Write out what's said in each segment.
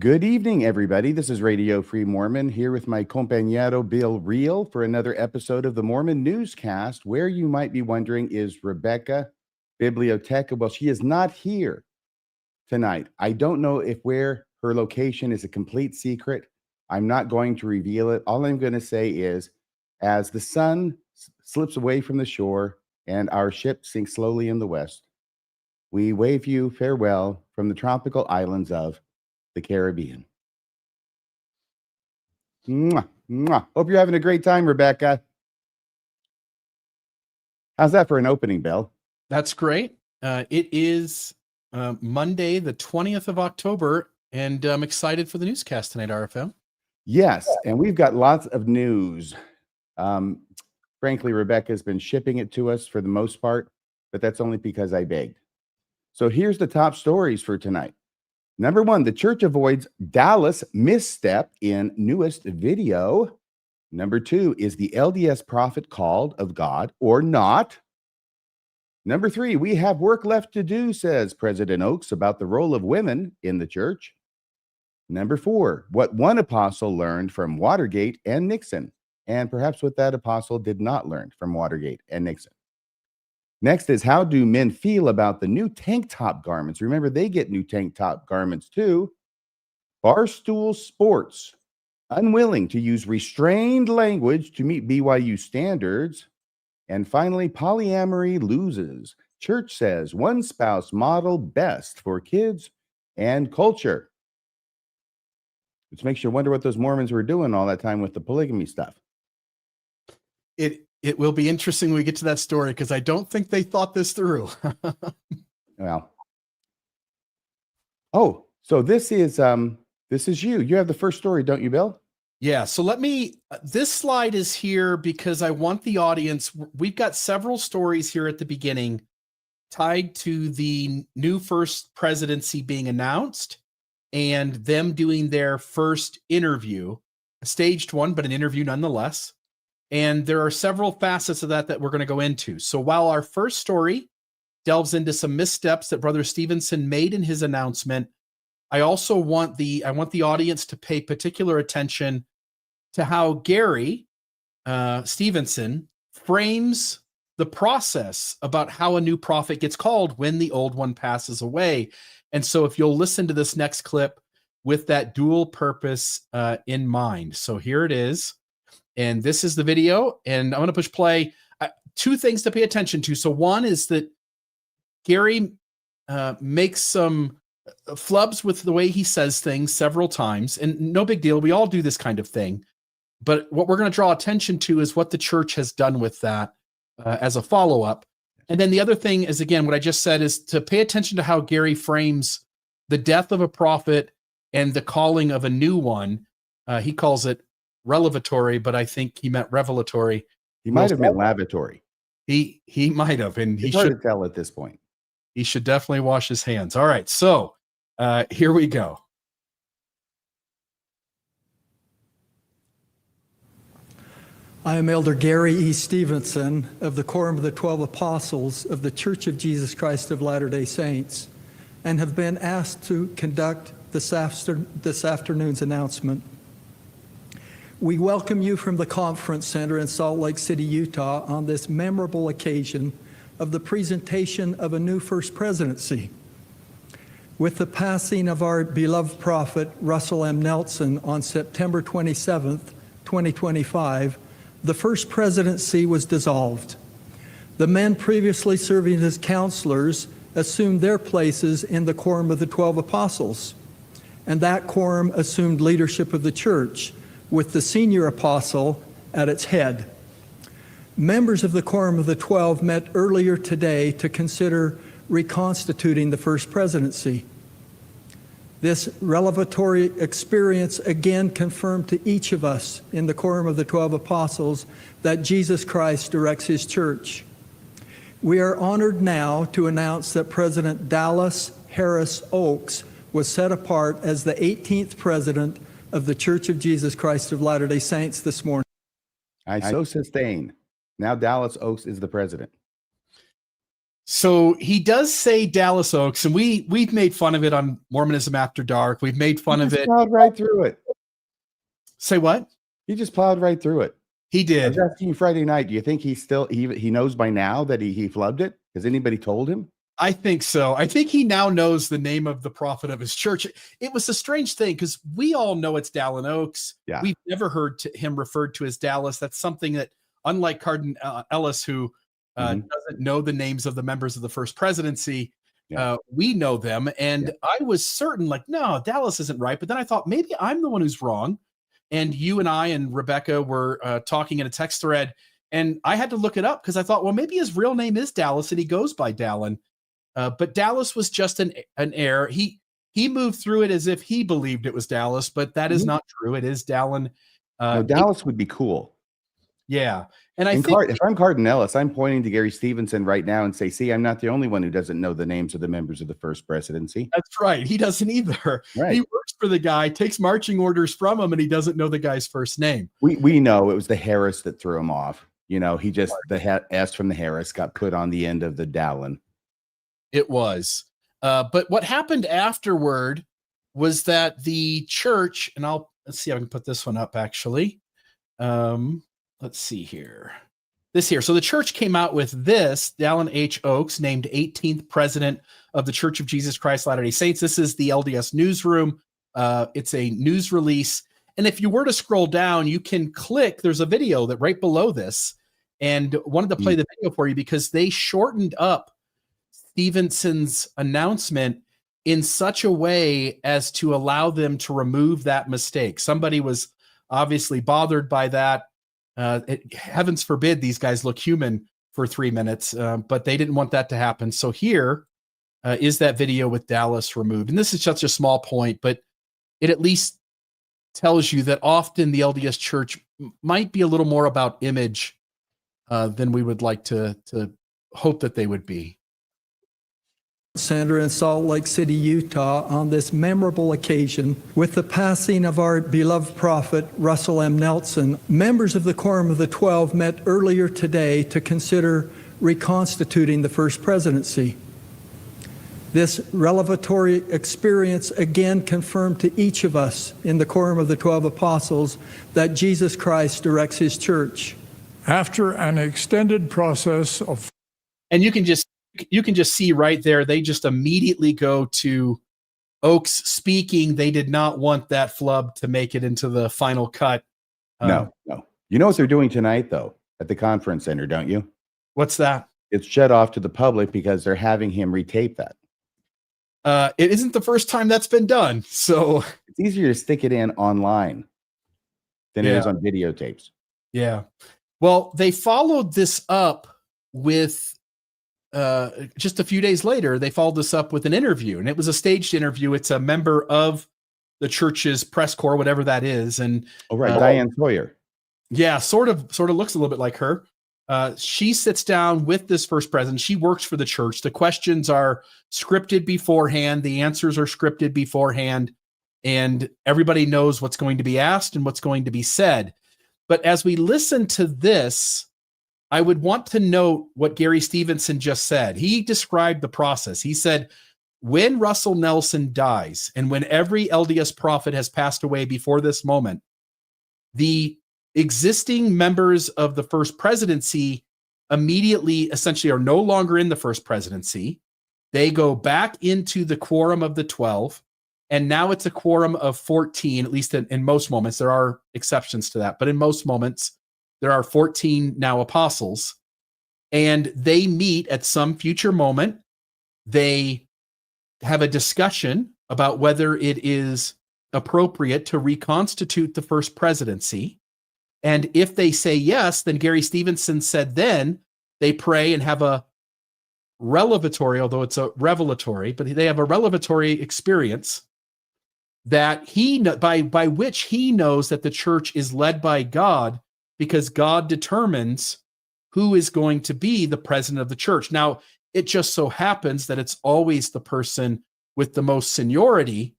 Good evening, everybody. This is Radio Free Mormon here with my compañero Bill Reel for another episode of the Mormon Newscast, where you might be wondering, is Rebecca Biblioteca? Well, she is not here tonight. I don't know if where her location is a complete secret. I'm not going to reveal it. All I'm going to say is, as the sun slips away from the shore and our ship sinks slowly in the west, we wave you farewell from the tropical islands of the Caribbean. Mwah, mwah. Hope you're having a great time, Rebecca. How's that for an opening, Bill? That's great. It is Monday, the 20th of October, and I'm excited for the newscast tonight, RFM. Yes, and we've got lots of news. Frankly, Rebecca's been shipping it to us for the most part, but that's only because I begged. So here's the top stories for tonight. Number one, the church avoids Dallas misstep in newest video. Number two, is the LDS Prophet called of God or not? Number three, we have work left to do, says President Oaks about the role of women in the church. Number four, what one apostle learned from Watergate and Nixon, and perhaps what that apostle did not learn from Watergate and Nixon. Next is, how do men feel about the new tank top garments? Remember, they get new tank top garments too. Barstool Sports, unwilling to use restrained language to meet BYU standards. And finally, polyamory loses. Church says one spouse model best for kids and culture. Which makes you wonder what those Mormons were doing all that time with the polygamy stuff. It will be interesting when we get to that story, because I don't think they thought this through. Well, oh, so this is you. You have the first story, don't you, Bill? Yeah. So let me. This slide is here because I want the audience. We've got several stories here at the beginning tied to the new first presidency being announced and them doing their first interview, a staged one, but an interview nonetheless. And there are several facets of that we're going to go into. So while our first story delves into some missteps that Brother Stevenson made in his announcement, I also want the audience to pay particular attention to how Gary Stevenson frames the process about how a new prophet gets called when the old one passes away. And so if you'll listen to this next clip with that dual purpose in mind. So here it is. And this is the video, and I'm going to push play. Two things to pay attention to. So one is that Gary makes some flubs with the way he says things several times, and no big deal. We all do this kind of thing. But what we're going to draw attention to is what the church has done with that as a follow-up. And then the other thing is, again, what I just said is to pay attention to how Gary frames the death of a prophet and the calling of a new one. He calls it relevatory, but I think he meant revelatory. He might have meant lavatory. He might have, and he should should tell at this point. He should definitely wash his hands. All right, so here we go. I am Elder Gary E. Stevenson of the Quorum of the 12 Apostles of the Church of Jesus Christ of Latter-day Saints, and have been asked to conduct this afternoon's announcement. We welcome you from the Conference Center in Salt Lake City, Utah, on this memorable occasion of the presentation of a new First Presidency. With the passing of our beloved prophet, Russell M. Nelson, on September 27th, 2025, the First Presidency was dissolved. The men previously serving as counselors assumed their places in the Quorum of the 12 Apostles, and that quorum assumed leadership of the church, with the senior apostle at its head. Members of the Quorum of the 12 met earlier today to consider reconstituting the First Presidency. This revelatory experience again confirmed to each of us in the Quorum of the 12 Apostles that Jesus Christ directs his church. We are honored now to announce that President Dallas Harris Oaks was set apart as the 18th president of the Church of Jesus Christ of Latter-day Saints this morning. I so sustain. Now Dallas Oaks is the president. So he does say Dallas Oaks, and we've made fun of it on Mormonism After Dark. We've made fun of it. Plowed right through it. Say what? He just plowed right through it. He I did. was asking you Friday night. Do you think he knows by now that he flubbed it? Has anybody told him? I think so. I think he now knows the name of the prophet of his church. It was a strange thing because we all know it's Dallin Oaks. Yeah. We've never heard him referred to as Dallas. That's something that, unlike Cardinal Ellis, who doesn't know the names of the members of the First Presidency, we know them. And I was certain, like, no, Dallas isn't right. But then I thought maybe I'm the one who's wrong. And you and I and Rebecca were talking in a text thread, and I had to look it up because I thought, well, maybe his real name is Dallas and he goes by Dallin. But Dallas was just an error. He moved through it as if he believed it was Dallas, but that is not true. It is Dallin. No, Dallas would be cool. Yeah. And if I'm Cardinal Ellis, I'm pointing to Gary Stevenson right now and say, see, I'm not the only one who doesn't know the names of the members of the First Presidency. That's right. He doesn't either. Right. He works for the guy, takes marching orders from him, and he doesn't know the guy's first name. We know it was the Harris that threw him off. You know, he just, the S from the Harris got put on the end of the Dallin. It was. But what happened afterward was that the church, and let's see if I can put this one up actually. Let's see here. So the church came out with this, Dallin H. Oaks, named 18th president of the Church of Jesus Christ Latter-day Saints. This is the LDS newsroom. It's a news release. And if you were to scroll down, you can click, there's a video that right below this, and wanted to play the video for you because they shortened up Stevenson's announcement in such a way as to allow them to remove that mistake. Somebody was obviously bothered by that. Heavens forbid these guys look human for 3 minutes, but they didn't want that to happen. So here is that video with Dallas removed. And this is such a small point, but it at least tells you that often the LDS Church might be a little more about image than we would like to hope that they would be. Center in Salt Lake City, Utah, on this memorable occasion with the passing of our beloved prophet, Russell M. Nelson. Members of the Quorum of the 12 met earlier today to consider reconstituting the First Presidency. This revelatory experience again confirmed to each of us in the Quorum of the 12 Apostles that Jesus Christ directs his church. After an extended process of... And you can just see right there, they just immediately go to Oaks speaking. They did not want that flub to make it into the final cut. No. You know what they're doing tonight, though, at the conference center, don't you? What's that? It's shut off to the public because they're having him retape that. It isn't the first time that's been done. So it's easier to stick it in online than it is on videotapes. Yeah. Well, they followed this up with just a few days later, they followed this up with an interview, and it was a staged interview. It's a member of the church's press corps, whatever that is. And Diane Sawyer. Yeah, sort of looks a little bit like her. She sits down with this first president. She works for the church. The questions are scripted beforehand. The answers are scripted beforehand, and everybody knows what's going to be asked and what's going to be said. But as we listen to this, I would want to note what Gary Stevenson just said. He described the process. He said, when Russell Nelson dies and when every LDS prophet has passed away before this moment, the existing members of the First Presidency immediately essentially are no longer in the First Presidency. They go back into the Quorum of the 12, and now it's a quorum of 14, at least in most moments. There are exceptions to that, but in most moments, there are 14 now apostles, and they meet at some future moment. They have a discussion about whether it is appropriate to reconstitute the First Presidency. And if they say yes, then Gary Stevenson said then they pray and have a revelatory, although it's a revelatory, but they have a revelatory experience that by which he knows that the church is led by God, because God determines who is going to be the president of the church. Now, it just so happens that it's always the person with the most seniority,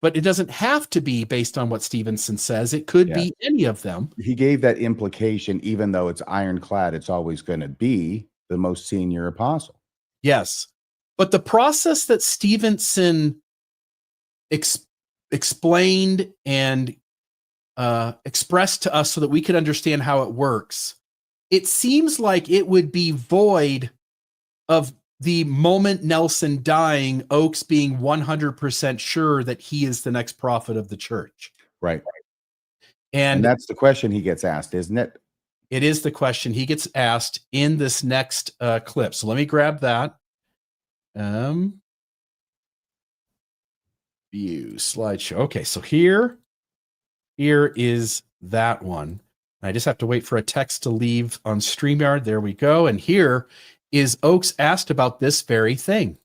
but it doesn't have to be based on what Stevenson says. It could be any of them. He gave that implication, even though it's ironclad, it's always going to be the most senior apostle. Yes. But the process that Stevenson explained and expressed to us so that we could understand how it works, it seems like it would be void of the moment Nelson dying, Oakes being 100% sure that he is the next prophet of the church. Right. And that's the question he gets asked, isn't it? it is the question he gets asked in this next clip. So let me grab that. View slideshow. Okay, so here is that one. I just have to wait for a text to leave on StreamYard. There we go. And here is Oakes asked about this very thing.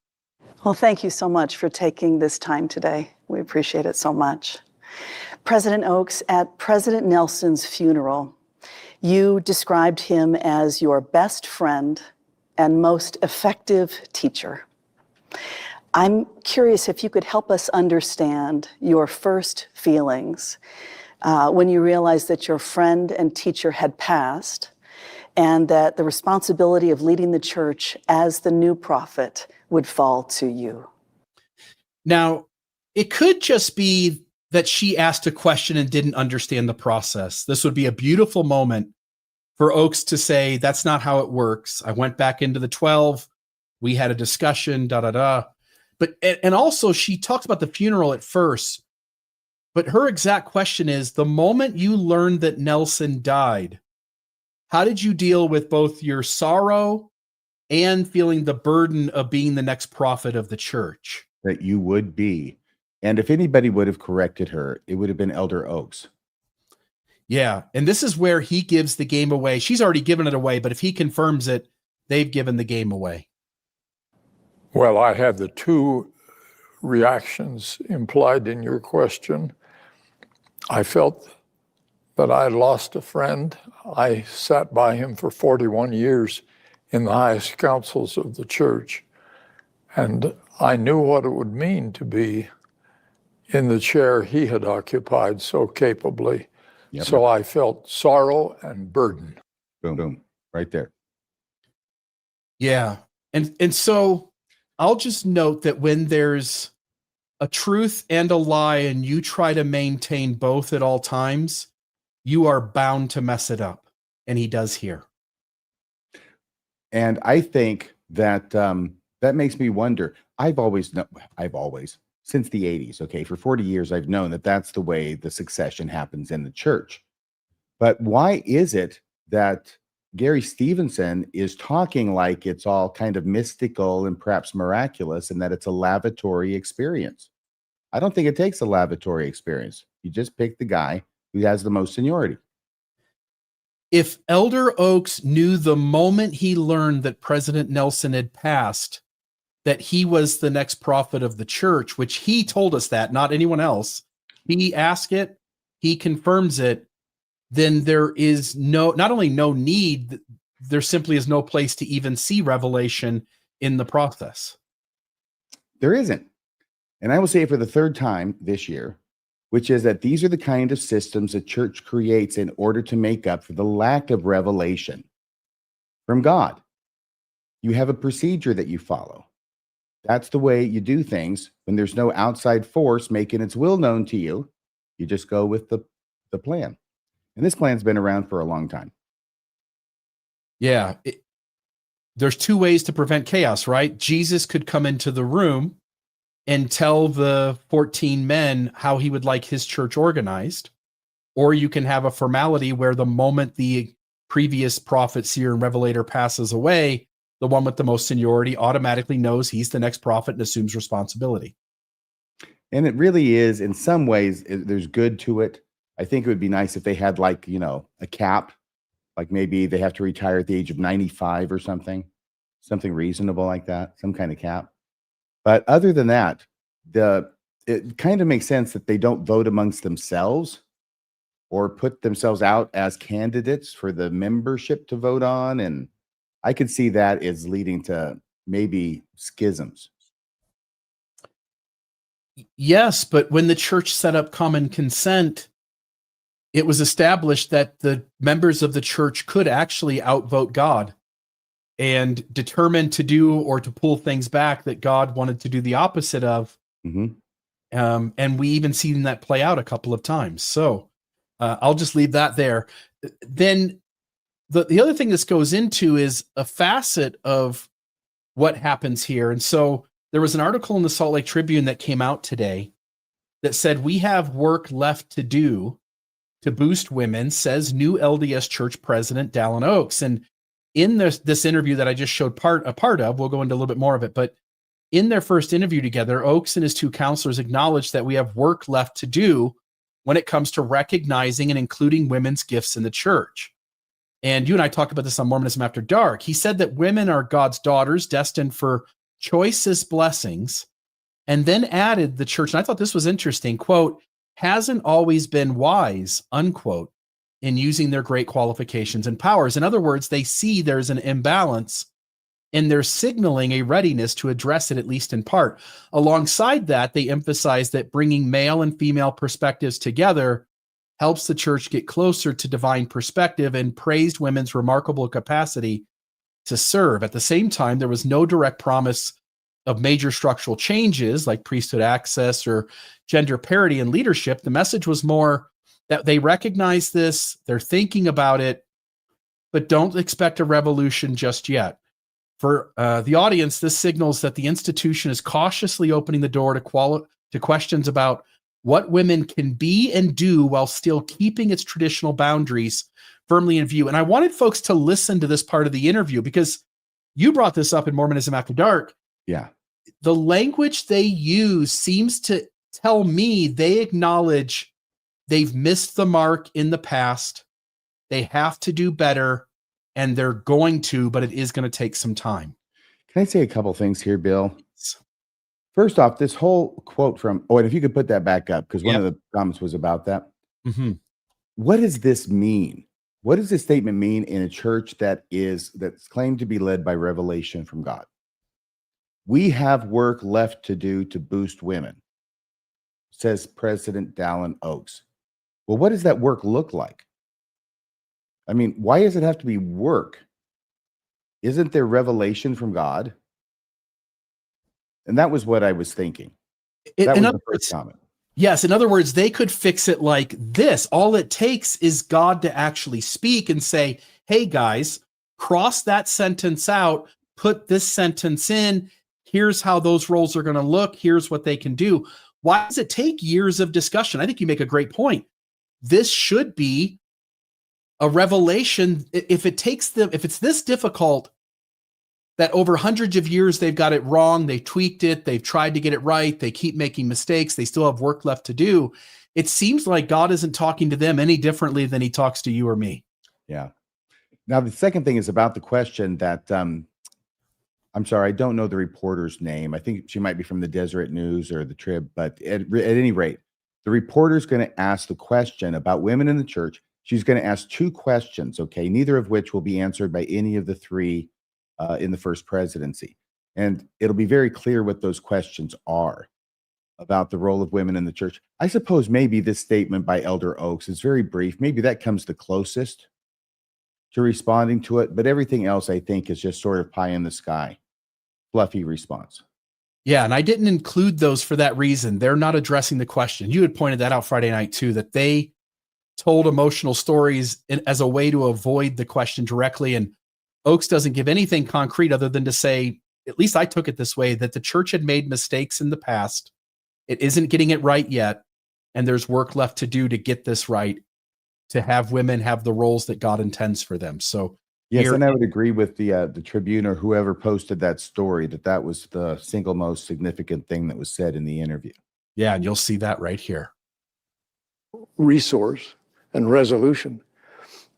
Well, thank you so much for taking this time today. We appreciate it so much. President Oakes, at President Nelson's funeral, you described him as your best friend and most effective teacher. I'm curious if you could help us understand your first feelings when you realized that your friend and teacher had passed and that the responsibility of leading the church as the new prophet would fall to you. Now, it could just be that she asked a question and didn't understand the process. This would be a beautiful moment for Oakes to say, that's not how it works. I went back into the 12. We had a discussion, But, and also she talks about the funeral at first, but her exact question is, the moment you learned that Nelson died, how did you deal with both your sorrow and feeling the burden of being the next prophet of the church? That you would be. And if anybody would have corrected her, it would have been Elder Oakes. Yeah. And this is where he gives the game away. She's already given it away, but if he confirms it, they've given the game away. Well, I had the two reactions implied in your question. I felt that I had lost a friend. I sat by him for 41 years in the highest councils of the church, and I knew what it would mean to be in the chair he had occupied so capably. Yep. So I felt sorrow and burden. Boom, boom, right there. Yeah. And so I'll just note that when there's a truth and a lie and you try to maintain both at all times, you are bound to mess it up. And he does here. And I think that that makes me wonder. I've always, since the 80s, okay, for 40 years, I've known that that's the way the succession happens in the church. But why is it that Gary Stevenson is talking like it's all kind of mystical and perhaps miraculous and that it's a lavatory experience? I don't think it takes a lavatory experience. You just pick the guy who has the most seniority. If Elder Oakes knew the moment he learned that President Nelson had passed, that he was the next prophet of the church, which he told us that, not anyone else, he asked it, he confirms it, then there is not only no need, there simply is no place to even see revelation in the process. There isn't. And I will say it for the third time this year, which is that these are the kind of systems the church creates in order to make up for the lack of revelation from God. You have a procedure that you follow. That's the way you do things when there's no outside force making its will known to you. You just go with the plan. And this plan's been around for a long time. Yeah. There's two ways to prevent chaos, right? Jesus could come into the room and tell the 14 men how he would like his church organized. Or you can have a formality where the moment the previous prophet, seer, and revelator passes away, the one with the most seniority automatically knows he's the next prophet and assumes responsibility. And it really is, in some ways, there's good to it. I think it would be nice if they had like, a cap, like maybe they have to retire at the age of 95 or something reasonable like that, some kind of cap. But other than that, it kind of makes sense that they don't vote amongst themselves or put themselves out as candidates for the membership to vote on. And I could see that as leading to maybe schisms. Yes, but when the church set up common consent, it was established that the members of the church could actually outvote God. and determined to do or to pull things back that God wanted to do the opposite of. Mhm. And we even seen that play out a couple of times. So I'll just leave that there. Then the other thing this goes into is a facet of what happens here. And so there was an article in the Salt Lake Tribune that came out today that said, we have work left to do to boost women, says new LDS Church President Dallin Oaks. And in this interview that I just showed a part of, we'll go into a little bit more of it, but in their first interview together, Oaks and his two counselors acknowledged that we have work left to do when it comes to recognizing and including women's gifts in the church. And you and I talked about this on Mormonism After Dark. He said that women are God's daughters destined for choicest blessings, and then added the church, and I thought this was interesting, quote, hasn't always been wise, unquote, in using their great qualifications and powers. In other words, they see there's an imbalance and they're signaling a readiness to address it, at least in part. Alongside that, they emphasize that bringing male and female perspectives together helps the church get closer to divine perspective, and praised women's remarkable capacity to serve. At the same time, there was no direct promise of major structural changes like priesthood access or gender parity in leadership. The message was more that they recognize this, they're thinking about it, but don't expect a revolution just yet. For the audience, this signals that the institution is cautiously opening the door to questions about what women can be and do while still keeping its traditional boundaries firmly in view. And I wanted folks to listen to this part of the interview because you brought this up in Mormonism After Dark. Yeah. The language they use seems to tell me they acknowledge they've missed the mark in the past. They have to do better, and they're going to, but it is going to take some time. Can I say a couple things here, Bill? First off, this whole quote from, and if you could put that back up, because one of the comments was about that. Mm-hmm. What does this mean? What does this statement mean in a church that's claimed to be led by revelation from God? We have work left to do to boost women, says President Dallin Oaks. Well, what does that work look like? I mean, why does it have to be work? Isn't there revelation from God? And that was what I was thinking. That was the first comment. Yes, in other words, they could fix it like this. All it takes is God to actually speak and say, hey, guys, cross that sentence out, put this sentence in. Here's how those roles are going to look. Here's what they can do. Why does it take years of discussion? I think you make a great point. This should be a revelation. If it's this difficult, that over hundreds of years they've got it wrong, they tweaked it, they've tried to get it right, they keep making mistakes, they still have work left to do. It seems like God isn't talking to them any differently than he talks to you or me. Yeah. Now, the second thing is about the question that, I'm sorry, I don't know the reporter's name. I think she might be from the Deseret News or the Trib, but at any rate, the reporter's going to ask the question about women in the church. She's going to ask two questions, okay, neither of which will be answered by any of the three in the first presidency. And it'll be very clear what those questions are about the role of women in the church. I suppose maybe this statement by Elder Oaks is very brief. Maybe that comes the closest to responding to it, but everything else I think is just sort of pie in the sky, fluffy response. Yeah, and I didn't include those for that reason. They're not addressing the question. You had pointed that out Friday night too, that they told emotional stories as a way to avoid the question directly. And Oaks doesn't give anything concrete other than to say, at least I took it this way, that the church had made mistakes in the past. It isn't getting it right yet. And there's work left to do to get this right, to have women have the roles that God intends for them. So yes, and I would agree with the Tribune or whoever posted that story, that was the single most significant thing that was said in the interview. Yeah, and you'll see that right here. Resource and resolution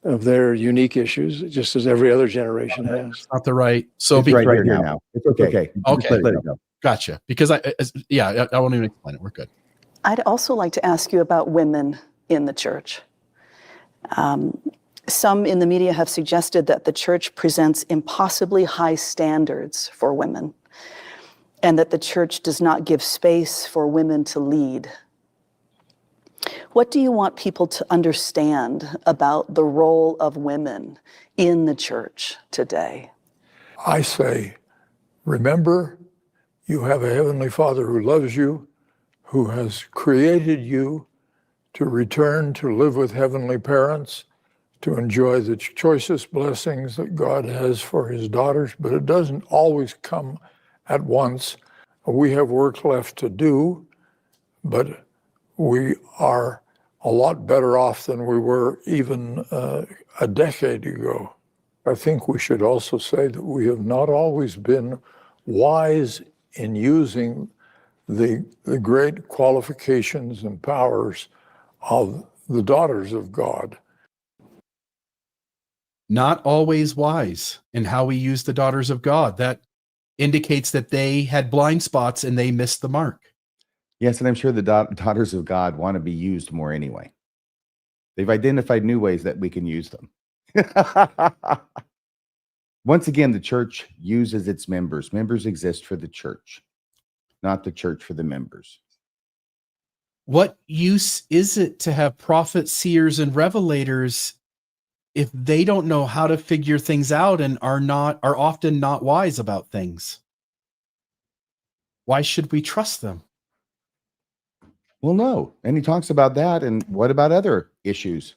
of their unique issues, just as every other generation has. It's not the right. So It's be right right here now. It's okay. Okay. Just let it go. Gotcha. Because I won't even explain it. We're good. I'd also like to ask you about women in the church. Some in the media have suggested that the church presents impossibly high standards for women, and that the church does not give space for women to lead. What do you want people to understand about the role of women in the church today? I say, remember, you have a Heavenly Father who loves you, who has created you to return to live with heavenly parents, to enjoy the choicest blessings that God has for his daughters, but it doesn't always come at once. We have work left to do, but we are a lot better off than we were even a decade ago. I think we should also say that we have not always been wise in using the great qualifications and powers of the daughters of God. Not always wise in how we use the daughters of God. That indicates that they had blind spots and they missed the mark. Yes, and I'm sure the daughters of God want to be used more anyway. They've identified new ways that we can use them. Once again, the church uses its members. Members exist for the church, not the church for the members. What use is it to have prophets, seers, and revelators if they don't know how to figure things out and are often not wise about things? Why should we trust them? Well, no. And he talks about that. And what about other issues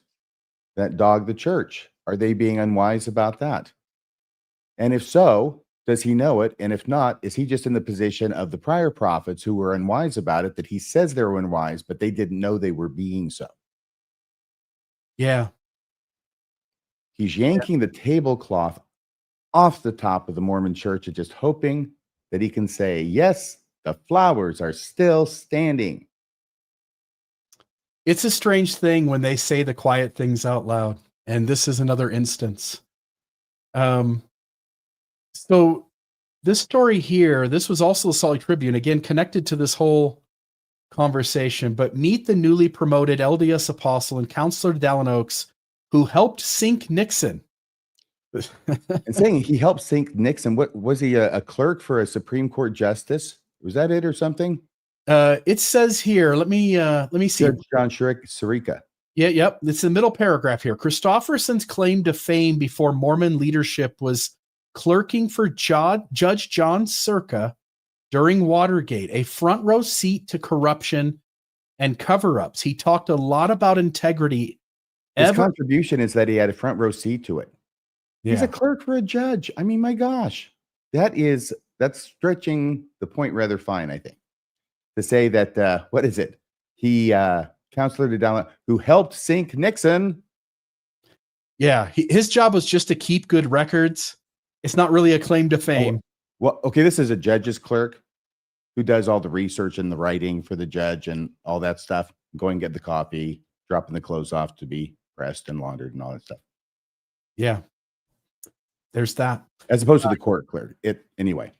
that dog the church? Are they being unwise about that? And if so, does he know it? And if not, is he just in the position of the prior prophets who were unwise about it, that he says they were unwise, but they didn't know they were being so? Yeah. He's yanking the tablecloth off the top of the Mormon church and just hoping that he can say, yes, the flowers are still standing. It's a strange thing when they say the quiet things out loud. And this is another instance. So this story here, this was also the Salt Lake Tribune, again, connected to this whole conversation, but meet the newly promoted LDS apostle and counselor to Dallin Oaks, who helped sink Nixon. And saying he helped sink Nixon. What was he, a clerk for a Supreme Court justice? Was that it or something? It says here, let me see. Judge John Sirica. Yeah, yep. It's the middle paragraph here. Christofferson's claim to fame before Mormon leadership was clerking for Judge John Sirica during Watergate, a front row seat to corruption and cover-ups. He talked a lot about integrity. His contribution is that he had a front row seat to it. Yeah. He's a clerk for a judge. I mean, my gosh, that's stretching the point rather fine, I think, to say that, what is it? He, counselor to Dallin, who helped sink Nixon. Yeah. His job was just to keep good records. It's not really a claim to fame. Well, okay, this is a judge's clerk who does all the research and the writing for the judge and all that stuff. Going get the coffee, dropping the clothes off to be pressed and laundered and all that stuff. Yeah. There's that. As opposed to the court clerk. Anyway.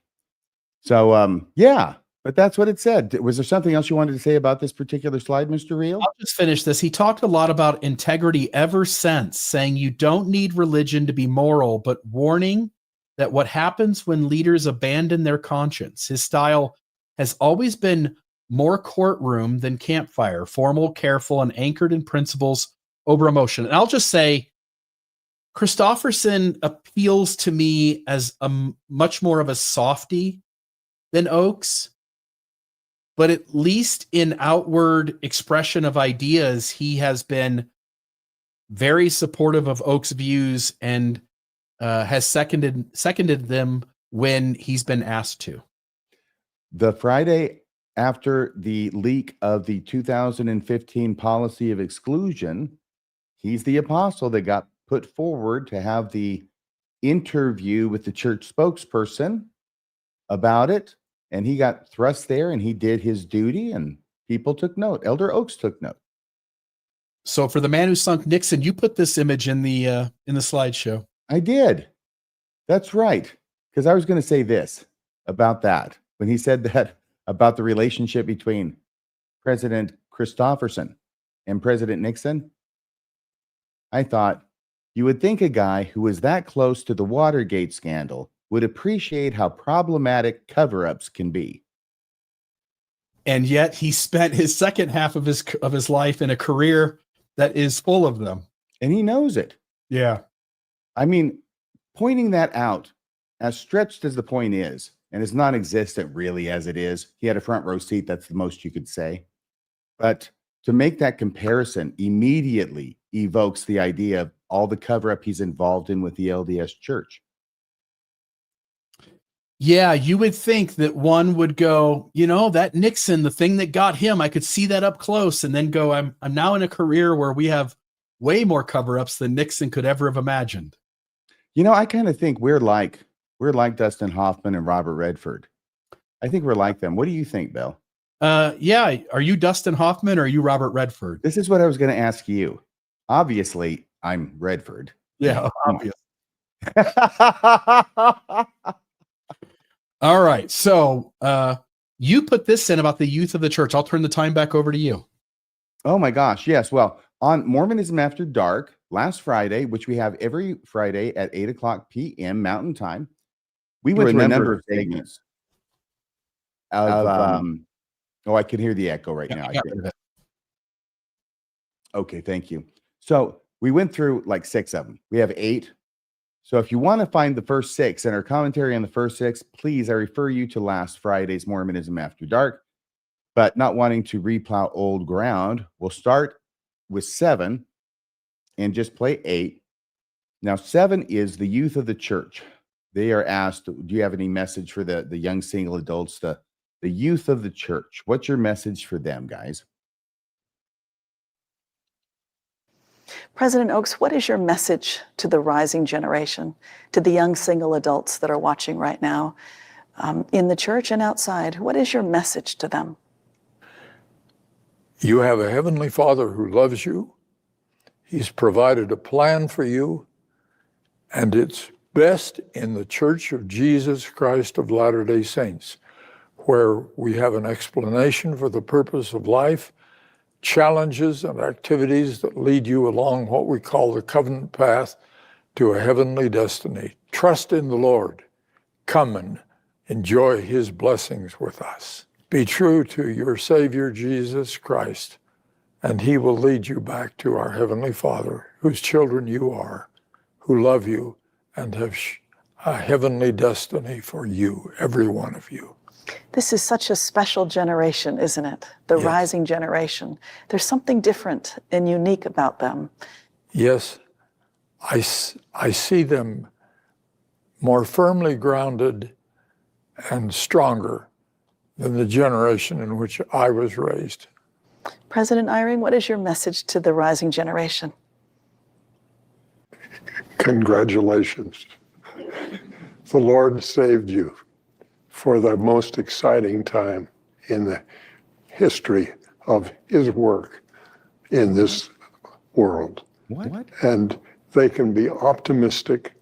So yeah, but that's what it said. Was there something else you wanted to say about this particular slide, Mr. Reel? I'll just finish this. He talked a lot about integrity ever since, saying you don't need religion to be moral, but warning that what happens when leaders abandon their conscience. His style has always been more courtroom than campfire, formal, careful, and anchored in principles over emotion. And I'll just say, Christofferson appeals to me as a much more of a softy than Oaks, but at least in outward expression of ideas, he has been very supportive of Oaks' views and has seconded them when he's been asked to. The Friday after the leak of the 2015 policy of exclusion, he's the apostle that got put forward to have the interview with the church spokesperson about it. And he got thrust there and he did his duty and people took note. Elder Oaks took note. So for the man who sunk Nixon, you put this image in the slideshow. I did. That's right. Because I was going to say this about that. When he said that about the relationship between President Christofferson and President Nixon, I thought you would think a guy who was that close to the Watergate scandal would appreciate how problematic cover-ups can be. And yet he spent his second half of his life in a career that is full of them. And he knows it. Yeah. I mean, pointing that out as stretched as the point is, and as non-existent really as it is, he had a front row seat. That's the most you could say. But to make that comparison immediately evokes the idea of all the cover-up he's involved in with the LDS Church. Yeah, you would think that one would go, that Nixon, the thing that got him, I could see that up close, and then go, I'm now in a career where we have way more cover-ups than Nixon could ever have imagined. I kind of think we're like Dustin Hoffman and Robert Redford. I think we're like them. What do you think, Bill? Yeah. Are you Dustin Hoffman or are you Robert Redford? This is what I was going to ask you. Obviously, I'm Redford. Yeah, obvious. All right. So you put this in about the youth of the church. I'll turn the time back over to you. Oh my gosh. Yes. Well, on Mormonism After Dark last Friday, which we have every Friday at 8:00 p.m. Mountain Time, we went through a number of segments of I can hear the echo right now. I think. Okay, thank you. So we went through like 6 of them. We have 8. So if you want to find the first 6 and our commentary on the first 6, please, I refer you to last Friday's Mormonism After Dark. But not wanting to replow old ground, we'll start with 7 and just play 8. Now, 7 is the youth of the church. They are asked, do you have any message for the young single adults, the youth of the church? What's your message for them, guys? President Oaks, what is your message to the rising generation, to the young single adults that are watching right now in the church and outside? What is your message to them? You have a Heavenly Father who loves you. He's provided a plan for you, and it's best in the Church of Jesus Christ of Latter-day Saints, where we have an explanation for the purpose of life, challenges and activities that lead you along what we call the covenant path to a heavenly destiny. Trust in the Lord. Come and enjoy his blessings with us. Be true to your Savior, Jesus Christ, and he will lead you back to our Heavenly Father, whose children you are, who love you and have a heavenly destiny for you, every one of you. This is such a special generation, isn't it? The Yes. rising generation. There's something different and unique about them. Yes, I see them more firmly grounded and stronger than the generation in which I was raised. President Eyring, what is your message to the rising generation? Congratulations. The Lord saved you for the most exciting time in the history of his work in this world. What? And they can be optimistic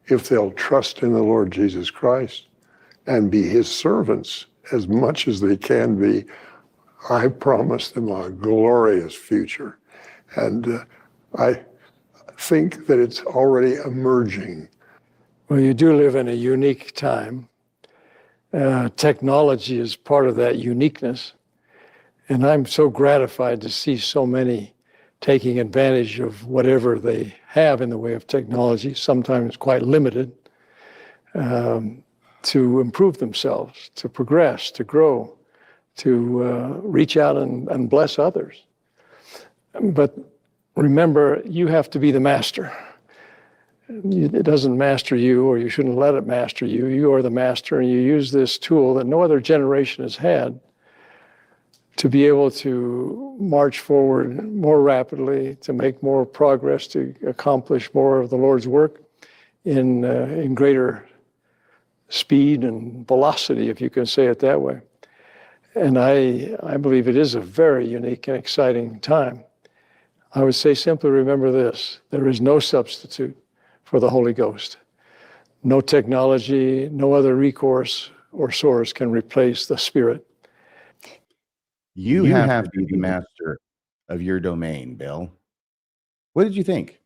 if they'll trust in the Lord Jesus Christ and be his servants as much as they can be. I promise them a glorious future. And I think that it's already emerging. Well, you do live in a unique time. Technology is part of that uniqueness. And I'm so gratified to see so many taking advantage of whatever they have in the way of technology, sometimes quite limited, to improve themselves, to progress, to grow, to reach out and bless others. But remember, you have to be the master. It doesn't master you, or you shouldn't let it master you. You are the master, and you use this tool that no other generation has had to be able to march forward more rapidly, to make more progress, to accomplish more of the Lord's work in greater speed and velocity, if you can say it that way. And I believe it is a very unique and exciting time. I would say simply remember this: there is no substitute for the Holy Ghost. No technology, no other recourse or source can replace the Spirit. You have to be the master of your domain, Bill. What did you think?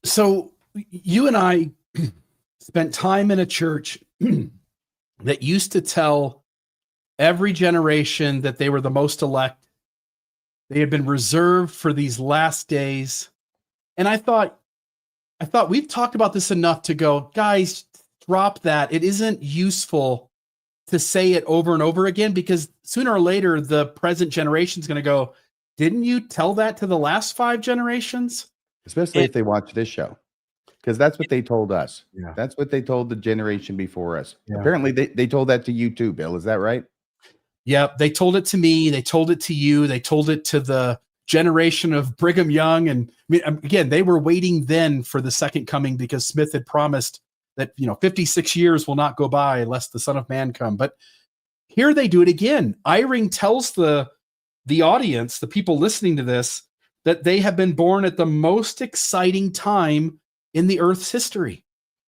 So you and I spent time in a church that used to tell every generation that they were the most elect. They had been reserved for these last days. And I thought, I thought we've talked about this enough to go, guys, drop that. It isn't useful to say it over and over again, because sooner or later, the present generation is going to go, didn't you tell that to the last 5 generations? Especially if they watch this show, because that's what they told us. Yeah. That's what they told the generation before us. Yeah. Apparently, they told that to you too, Bill. Is that right? Yep. They told it to me. They told it to you. They told it to the generation of Brigham Young. And I mean, again, they were waiting then for the second coming, because Smith had promised that, 56 years will not go by unless the Son of Man come. But here they do it again. Eyring tells the audience, the people listening to this, that they have been born at the most exciting time in the earth's history.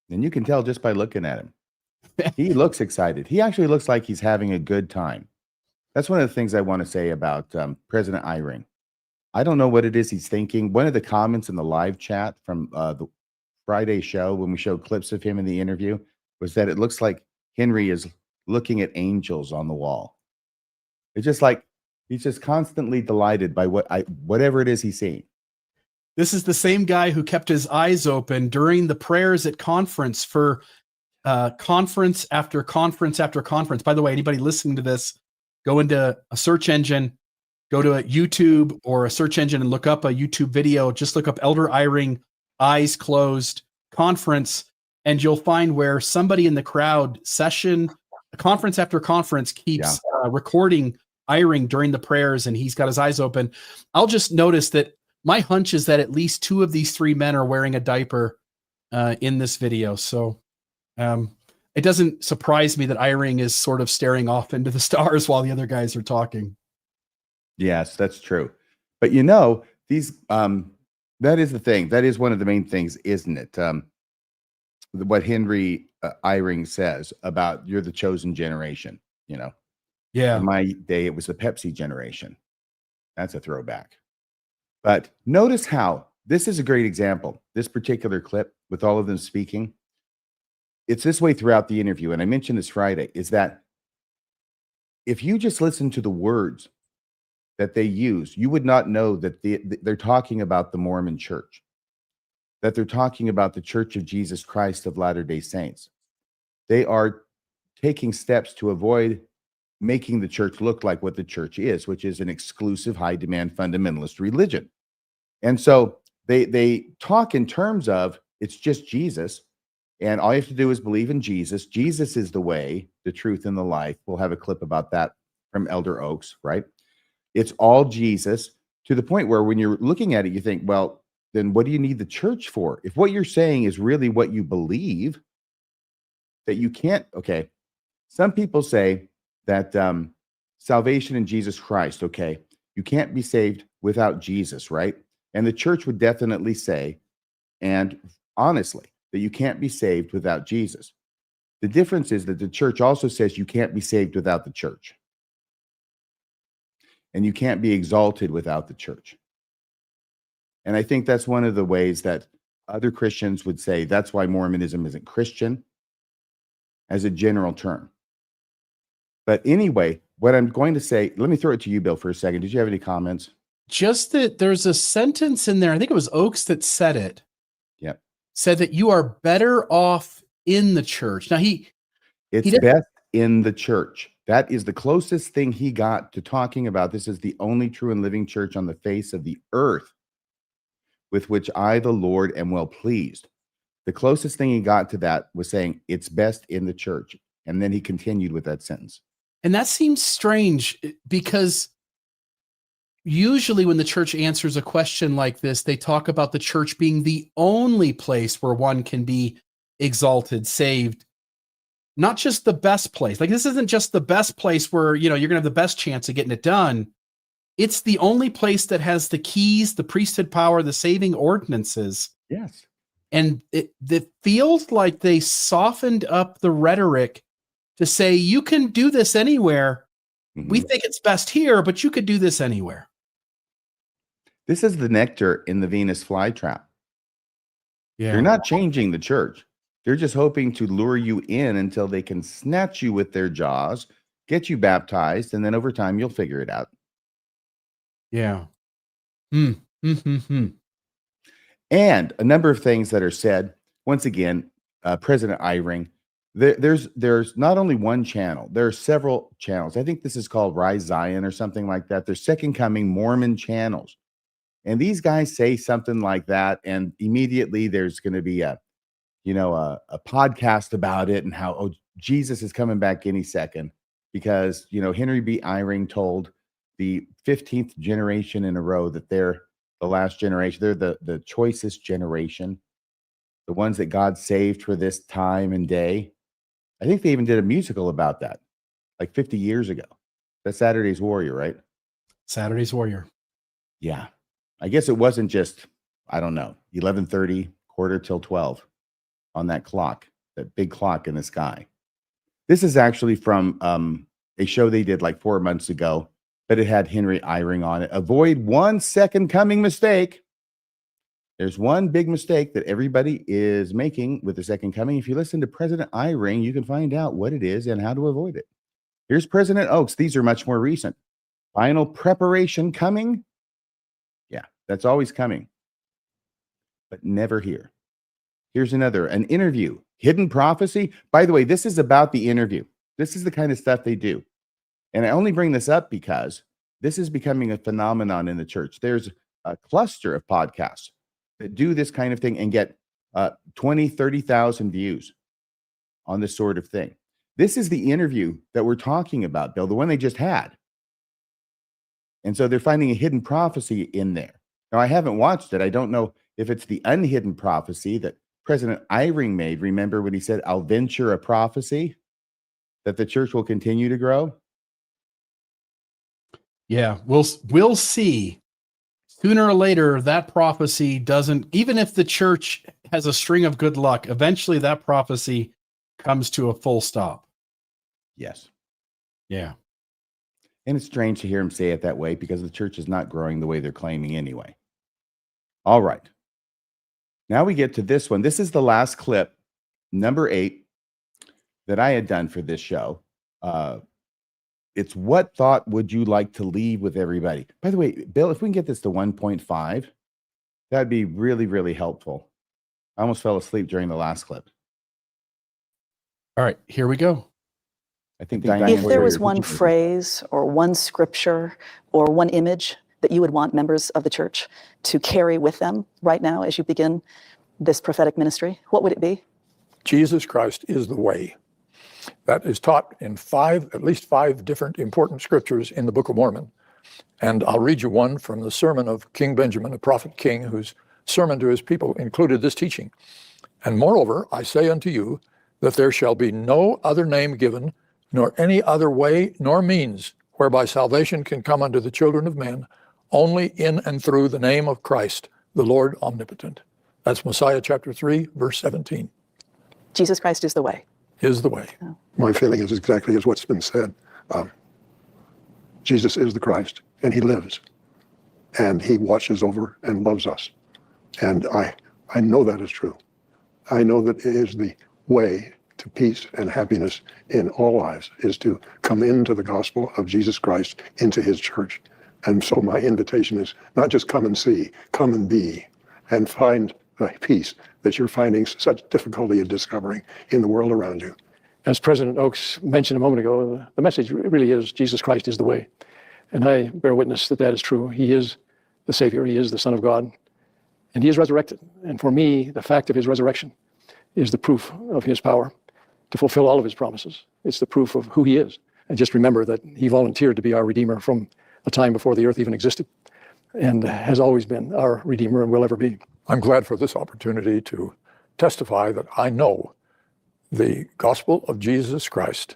And you can tell just by looking at him. He looks excited. He actually looks like he's having a good time. That's one of the things I want to say about President Eyring. I don't know what it is he's thinking. One of the comments in the live chat from the Friday show, when we showed clips of him in the interview, was that it looks like Henry is looking at angels on the wall. It's just like he's just constantly delighted by whatever it is he's seeing. This is the same guy who kept his eyes open during the prayers at conference for conference after conference after conference. By the way, anybody listening to this, go into a search engine, go to a YouTube or a search engine and look up a YouTube video. Just look up Elder Eyring, eyes closed, conference, and you'll find where somebody in the crowd conference after conference keeps recording Eyring during the prayers, and he's got his eyes open. I'll just notice that my hunch is that at least 2 of these 3 men are wearing a diaper in this video. So it doesn't surprise me that Eyring is sort of staring off into the stars while the other guys are talking. Yes, that's true. But these that is the thing. That is one of the main things, isn't it? What Henry Eyring says about you're the chosen generation. Yeah. In my day, it was the Pepsi generation. That's a throwback. But notice how this is a great example. This particular clip with all of them speaking, it's this way throughout the interview. And I mentioned this Friday, is that if you just listen to the words that they use, you would not know that they're talking about the Mormon church, that they're talking about the Church of Jesus Christ of Latter-day Saints. They are taking steps to avoid making the church look like what the church is, which is an exclusive, high-demand fundamentalist religion. And so they talk in terms of it's just Jesus, and all you have to do is believe in Jesus. Jesus is the way, the truth, and the life. We'll have a clip about that from Elder Oaks, right? It's all Jesus, to the point where when you're looking at it, you think, well, then what do you need the church for? If what you're saying is really what you believe, that you can't, okay. Some people say that salvation in Jesus Christ, okay, you can't be saved without Jesus, right? And the church would definitely say, and honestly, that you can't be saved without Jesus. The difference is that the church also says you can't be saved without the church. And you can't be exalted without the church. And I think that's one of the ways that other Christians would say that's why Mormonism isn't Christian as a general term. But anyway, what I'm going to say, let me throw it to you, Bill, for a second. Did you have any comments? Just that there's a sentence in there, I think it was Oaks that said it. Yep. Said that you are better off in the church. Now it's best in the church. That is the closest thing he got to talking about this is the only true and living church on the face of the earth, with which I, the Lord, am well pleased. The closest thing he got to that was saying it's best in the church. And then he continued with that sentence. And that seems strange, because usually when the church answers a question like this, they talk about the church being the only place where one can be exalted, saved, not just the best place. Like, this isn't just the best place where, you're going to have the best chance of getting it done. It's the only place that has the keys, the priesthood power, the saving ordinances. Yes. And it feels like they softened up the rhetoric to say, you can do this anywhere. Mm-hmm. We think it's best here, but you could do this anywhere. This is the nectar in the Venus flytrap. Yeah. They're not changing the church. They're just hoping to lure you in until they can snatch you with their jaws, get you baptized, and then over time you'll figure it out. Yeah. And a number of things that are said. Once again, President Eyring, there's not only one channel, there are several channels. I think this is called Rise Zion or something like that. There's Second Coming Mormon channels. And these guys say something like that, and immediately there's going to be a podcast about it and how, Jesus is coming back any second because, Henry B. Eyring told the 15th generation in a row that they're the last generation. They're the choicest generation, the ones that God saved for this time and day. I think they even did a musical about that like 50 years ago. That's Saturday's Warrior, right? Saturday's Warrior. Yeah. I guess it wasn't just, I don't know, 11:30, quarter till 12 on that clock, that big clock in the sky. This is actually from a show they did like 4 months ago, but it had Henry Eyring on it. Avoid one second coming mistake. There's one big mistake that everybody is making with the second coming. If you listen to President Eyring, you can find out what it is and how to avoid it. Here's President Oaks. These are much more recent. Final preparation coming. Yeah, that's always coming, but never here. Here's an interview. Hidden prophecy. By the way, this is about the interview. This is the kind of stuff they do. And I only bring this up because this is becoming a phenomenon in the church. There's a cluster of podcasts that do this kind of thing and get 20, 30,000 views on this sort of thing. This is the interview that we're talking about, Bill, the one they just had. And so they're finding a hidden prophecy in there. Now, I haven't watched it. I don't know if it's the unhidden prophecy that President Eyring made. Remember when he said, I'll venture a prophecy that the church will continue to grow? Yeah, we'll see. Sooner or later, that prophecy doesn't, even if the church has a string of good luck, eventually that prophecy comes to a full stop. Yes. Yeah. And it's strange to hear him say it that way because the church is not growing the way they're claiming anyway. All right. Now we get to this one. This is the last clip, number 8, that I had done for this show. It's what thought would you like to leave with everybody? By the way, Bill, if we can get this to 1.5, that'd be really, really helpful. I almost fell asleep during the last clip. All right, here we go. I think If there was one phrase or one scripture or one image that you would want members of the church to carry with them right now as you begin this prophetic ministry, what would it be? Jesus Christ is the way. That is taught in at least five different important scriptures in the Book of Mormon. And I'll read you one from the sermon of King Benjamin, a prophet king, whose sermon to his people included this teaching. And moreover, I say unto you that there shall be no other name given, nor any other way, nor means whereby salvation can come unto the children of men, only in and through the name of Christ, the Lord omnipotent. That's Messiah chapter 3, verse 17. Jesus Christ is the way. Is the way. My feeling is exactly as what's been said. Jesus is the Christ, and he lives, and he watches over and loves us. And I know that is true. I know that it is the way to peace and happiness in all lives, is to come into the gospel of Jesus Christ, into his church. And so my invitation is not just come and see, come and be, and find the peace that you're finding such difficulty in discovering in the world around you. As President Oaks mentioned a moment ago, the message really is Jesus Christ is the way. And I bear witness that that is true. He is the Savior. He is the Son of God. And he is resurrected. And for me, the fact of his resurrection is the proof of his power to fulfill all of his promises. It's the proof of who he is. And just remember that he volunteered to be our Redeemer from a time before the earth even existed, and has always been our Redeemer and will ever be. I'm glad for this opportunity to testify that I know the gospel of Jesus Christ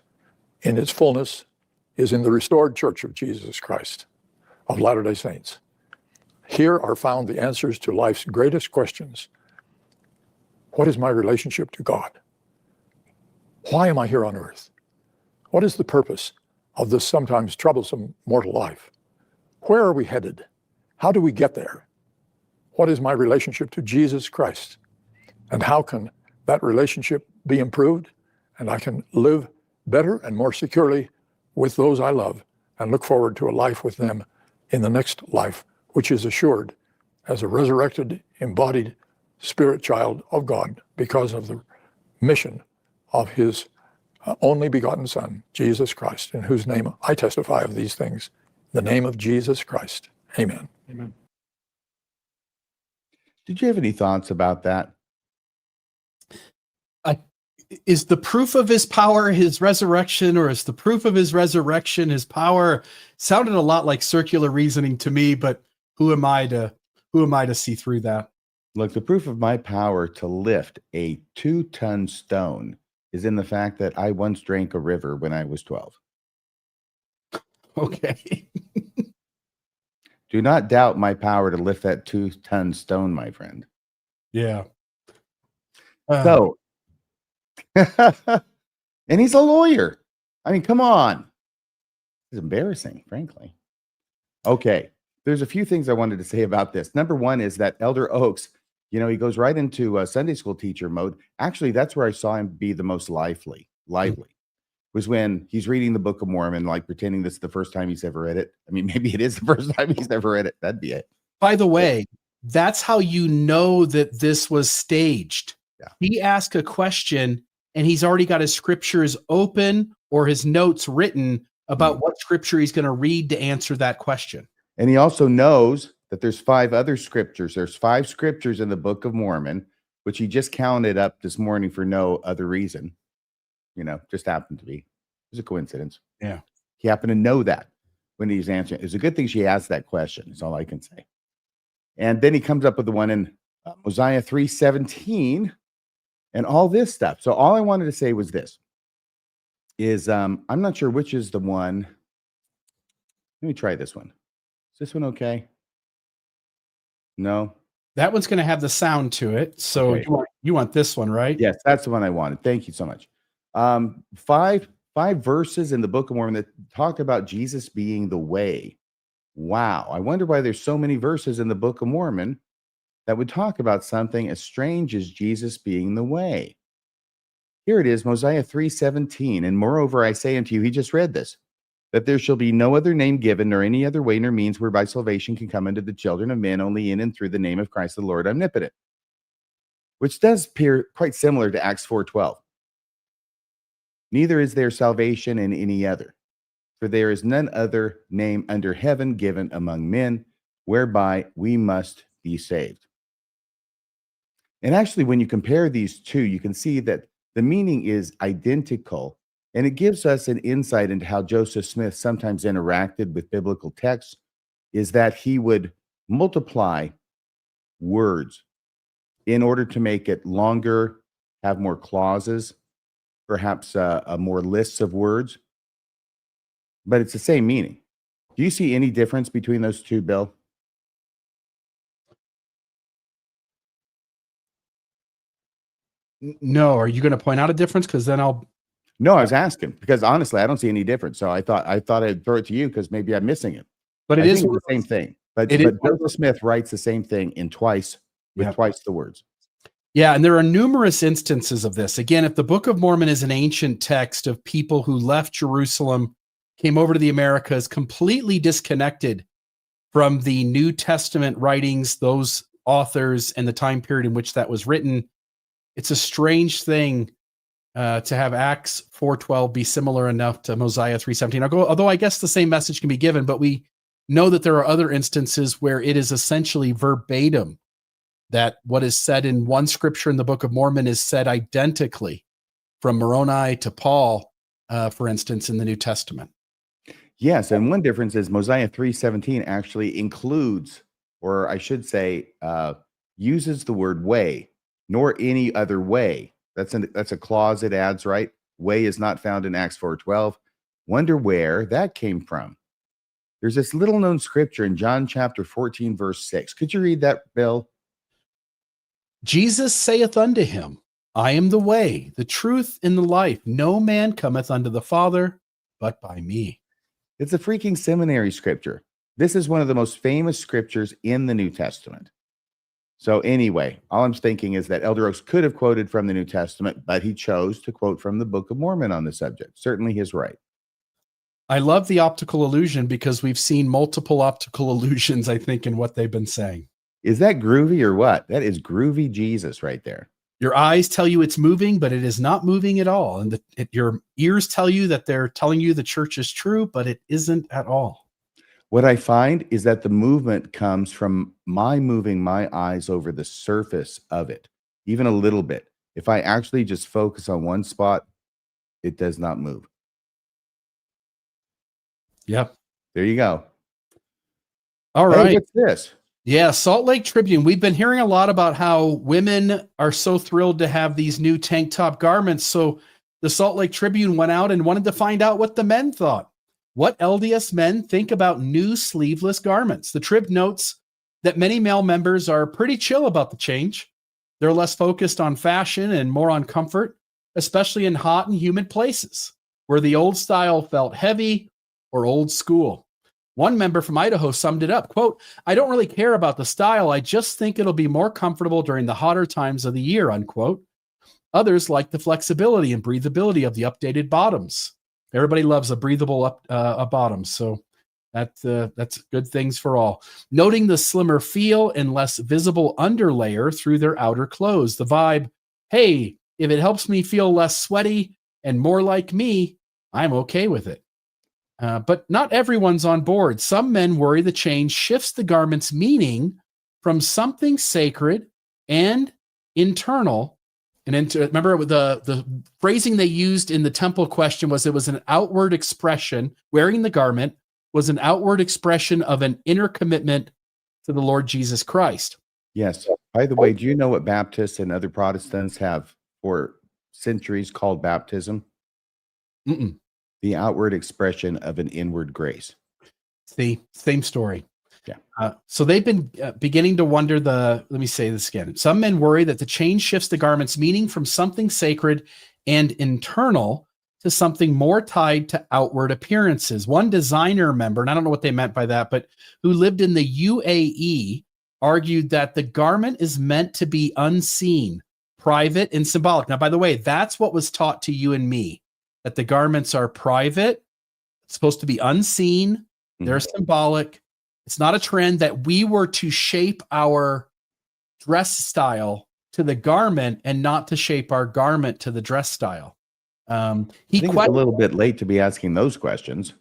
in its fullness is in the restored church of Jesus Christ of Latter-day Saints. Here are found the answers to life's greatest questions. What is my relationship to God? Why am I here on earth? What is the purpose of this sometimes troublesome mortal life? Where are we headed? How do we get there? What is my relationship to Jesus Christ? And how can that relationship be improved? And I can live better and more securely with those I love and look forward to a life with them in the next life, which is assured as a resurrected, embodied spirit child of God because of the mission of his only begotten Son, Jesus Christ, in whose name I testify of these things. In the name of Jesus Christ. Amen. Amen. Did you have any thoughts about that? Is the proof of his power his resurrection, or is the proof of his resurrection his power? Sounded a lot like circular reasoning to me, but who am I to see through that? Look, the proof of my power to lift a 2-ton stone is in the fact that I once drank a river when I was 12. Okay. Do not doubt my power to lift that 2-ton stone, my friend. Yeah. So, and he's a lawyer. I mean, come on. It's embarrassing, frankly. Okay. There's a few things I wanted to say about this. Number one is that Elder Oaks, he goes right into Sunday school teacher mode. Actually, that's where I saw him be the most lively, was when he's reading the Book of Mormon, like pretending this is the first time he's ever read it. I mean, maybe it is the first time he's ever read it. That'd be it. By the way, that's how you know that this was staged. Yeah. He asked a question and he's already got his scriptures open or his notes written about what scripture he's going to read to answer that question. And he also knows that there's 5 other scriptures. There's 5 scriptures in the Book of Mormon, which he just counted up this morning for no other reason. Just happened to be. It was a coincidence. Yeah. He happened to know that when he's answering. It's a good thing she asked that question, is all I can say. And then he comes up with the one in Mosiah 3:17 and all this stuff. So all I wanted to say was this, is I'm not sure which is the one. Let me try this one. Is this one okay? No? That one's going to have the sound to it. So Okay. you want this one, right? Yes, that's the one I wanted. Thank you so much. 5 verses in the Book of Mormon that talk about Jesus being the way. Wow. I wonder why there's so many verses in the Book of Mormon that would talk about something as strange as Jesus being the way. Here it is, Mosiah 3:17. And moreover, I say unto you, he just read this, that there shall be no other name given, nor any other way, nor means whereby salvation can come unto the children of men, only in and through the name of Christ the Lord omnipotent. Which does appear quite similar to Acts 4:12. Neither is there salvation in any other, for there is none other name under heaven given among men, whereby we must be saved. And actually, when you compare these two, you can see that the meaning is identical, and it gives us an insight into how Joseph Smith sometimes interacted with biblical texts, is that he would multiply words in order to make it longer, have more clauses, perhaps more lists of words, but it's the same meaning. Do you see any difference between those two, Bill? No. Are you going to point out a difference? Because then I'll. No, I was asking because honestly, I don't see any difference. So I thought I'd throw it to you because maybe I'm missing it. But I it is think it's the same thing. But It Joseph Smith writes the same thing in twice with twice the words. Yeah, and there are numerous instances of this. Again, if the Book of Mormon is an ancient text of people who left Jerusalem, came over to the Americas, completely disconnected from the New Testament writings, those authors, and the time period in which that was written, it's a strange thing to have Acts 4:12 be similar enough to Mosiah 3:17. Although I guess the same message can be given, but we know that there are other instances where it is essentially verbatim, that what is said in one scripture in the Book of Mormon is said identically from Moroni to Paul, for instance, in the New Testament. Yes, and one difference is Mosiah 3:17 actually includes, or I should say, uses the word way, nor any other way. That's a clause it adds, right? Way is not found in Acts 4:12. Wonder where that came from. There's this little known scripture in John chapter 14, verse 6. Could you read that, Bill? Jesus saith unto him, I am the way, the truth, and the life. No man cometh unto the Father but by me. It's a freaking seminary scripture. This is one of the most famous scriptures in the New Testament. So anyway, all I'm thinking is that Elder Oaks could have quoted from the New Testament, but he chose to quote from the Book of Mormon on the subject. Certainly his right. I love the optical illusion because we've seen multiple optical illusions, I think, in what they've been saying. Is that groovy or what? That is groovy Jesus right there. Your eyes tell you it's moving, but it is not moving at all. And your ears tell you that they're telling you the church is true, but it isn't at all. What I find is that the movement comes from my moving my eyes over the surface of it, even a little bit. If I actually just focus on one spot, it does not move. Yep. There you go. All Hey, right. what's this? Yeah, Salt Lake Tribune. We've been hearing a lot about how women are so thrilled to have these new tank top garments. So the Salt Lake Tribune went out and wanted to find out what the men thought. What LDS men think about new sleeveless garments. The Trib notes that many male members are pretty chill about the change. They're less focused on fashion and more on comfort, especially in hot and humid places where the old style felt heavy or old school. One member from Idaho summed it up, quote, "I don't really care about the style. I just think it'll be more comfortable during the hotter times of the year," unquote. Others like the flexibility and breathability of the updated bottoms. Everybody loves a breathable bottom, so that's good things for all. Noting the slimmer feel and less visible underlayer through their outer clothes. The vibe, hey, if it helps me feel less sweaty and more like me, I'm okay with it. But not everyone's on board. Some men worry the change shifts the garment's meaning from something sacred and internal. And remember, the phrasing they used in the temple question was it was an outward expression. Wearing the garment was an outward expression of an inner commitment to the Lord Jesus Christ. Yes. By the way, do you know what Baptists and other Protestants have for centuries called baptism? Mm-mm. The outward expression of an inward grace. See, same story. Yeah. So they've been beginning to wonder let me say this again. Some men worry that the change shifts the garment's meaning from something sacred and internal to something more tied to outward appearances. One designer member, and I don't know what they meant by that, but who lived in the UAE, argued that the garment is meant to be unseen, private, and symbolic. Now, by the way, that's what was taught to you and me, that the garments are private, it's supposed to be unseen, they're symbolic. It's not a trend that we were to shape our dress style to the garment and not to shape our garment to the dress style. I think it's a little bit late to be asking those questions.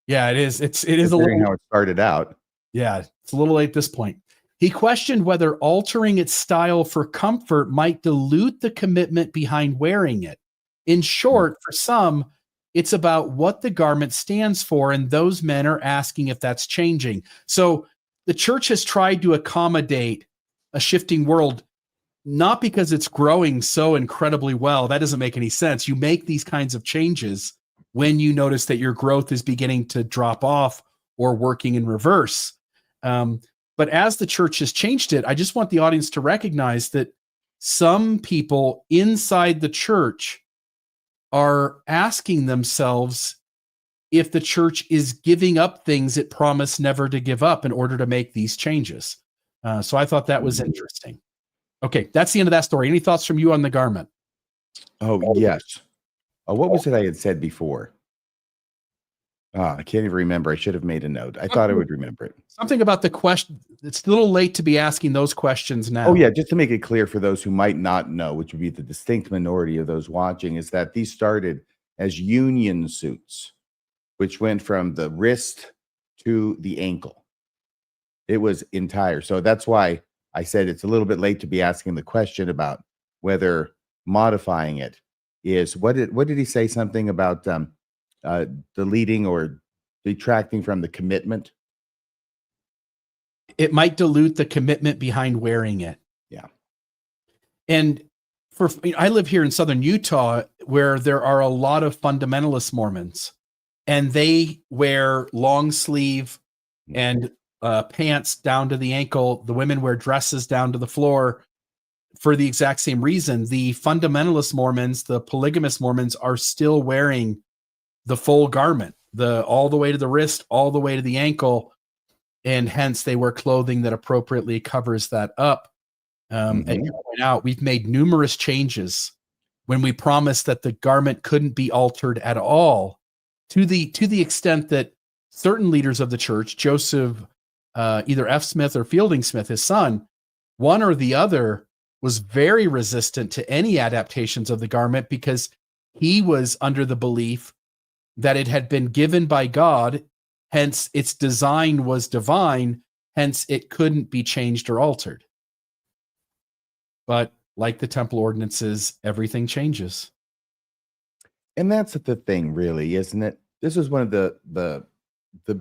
Yeah, it is. It is a little how it started out. Yeah, it's a little late at this point. He questioned whether altering its style for comfort might dilute the commitment behind wearing it. In short, for some, it's about what the garment stands for, and those men are asking if that's changing. So the church has tried to accommodate a shifting world, not because it's growing so incredibly well. That doesn't make any sense. You make these kinds of changes when you notice that your growth is beginning to drop off or working in reverse. But as the church has changed it, I just want the audience to recognize that some people inside the church are asking themselves if the church is giving up things it promised never to give up in order to make these changes. So I thought that was interesting. Okay, that's the end of that story. Any thoughts from you on the garment? Oh, yes. What was it I had said before? I can't even remember. I should have made a note. I thought I would remember it. Something about the question. It's a little late to be asking those questions now. Oh, yeah. Just to make it clear for those who might not know, which would be the distinct minority of those watching, is that these started as union suits, which went from the wrist to the ankle. It was entire. So that's why I said it's a little bit late to be asking the question about whether modifying it is what did he say something about deleting or detracting from the commitment? It might dilute the commitment behind wearing it. Yeah. And I live here in southern Utah, where there are a lot of fundamentalist Mormons, and they wear long sleeve and pants down to the ankle. The women wear dresses down to the floor for the exact same reason. The fundamentalist Mormons, the polygamous Mormons, are still wearing the full garment, all the way to the wrist, all the way to the ankle, and hence they wear clothing that appropriately covers that up. And you point out, we've made numerous changes when we promised that the garment couldn't be altered at all, to the extent that certain leaders of the church, Joseph either F. Smith or Fielding Smith, his son, one or the other was very resistant to any adaptations of the garment because he was under the belief that it had been given by God, hence its design was divine, hence it couldn't be changed or altered. But like the temple ordinances, everything changes. And that's the thing, really, isn't it? This is one of the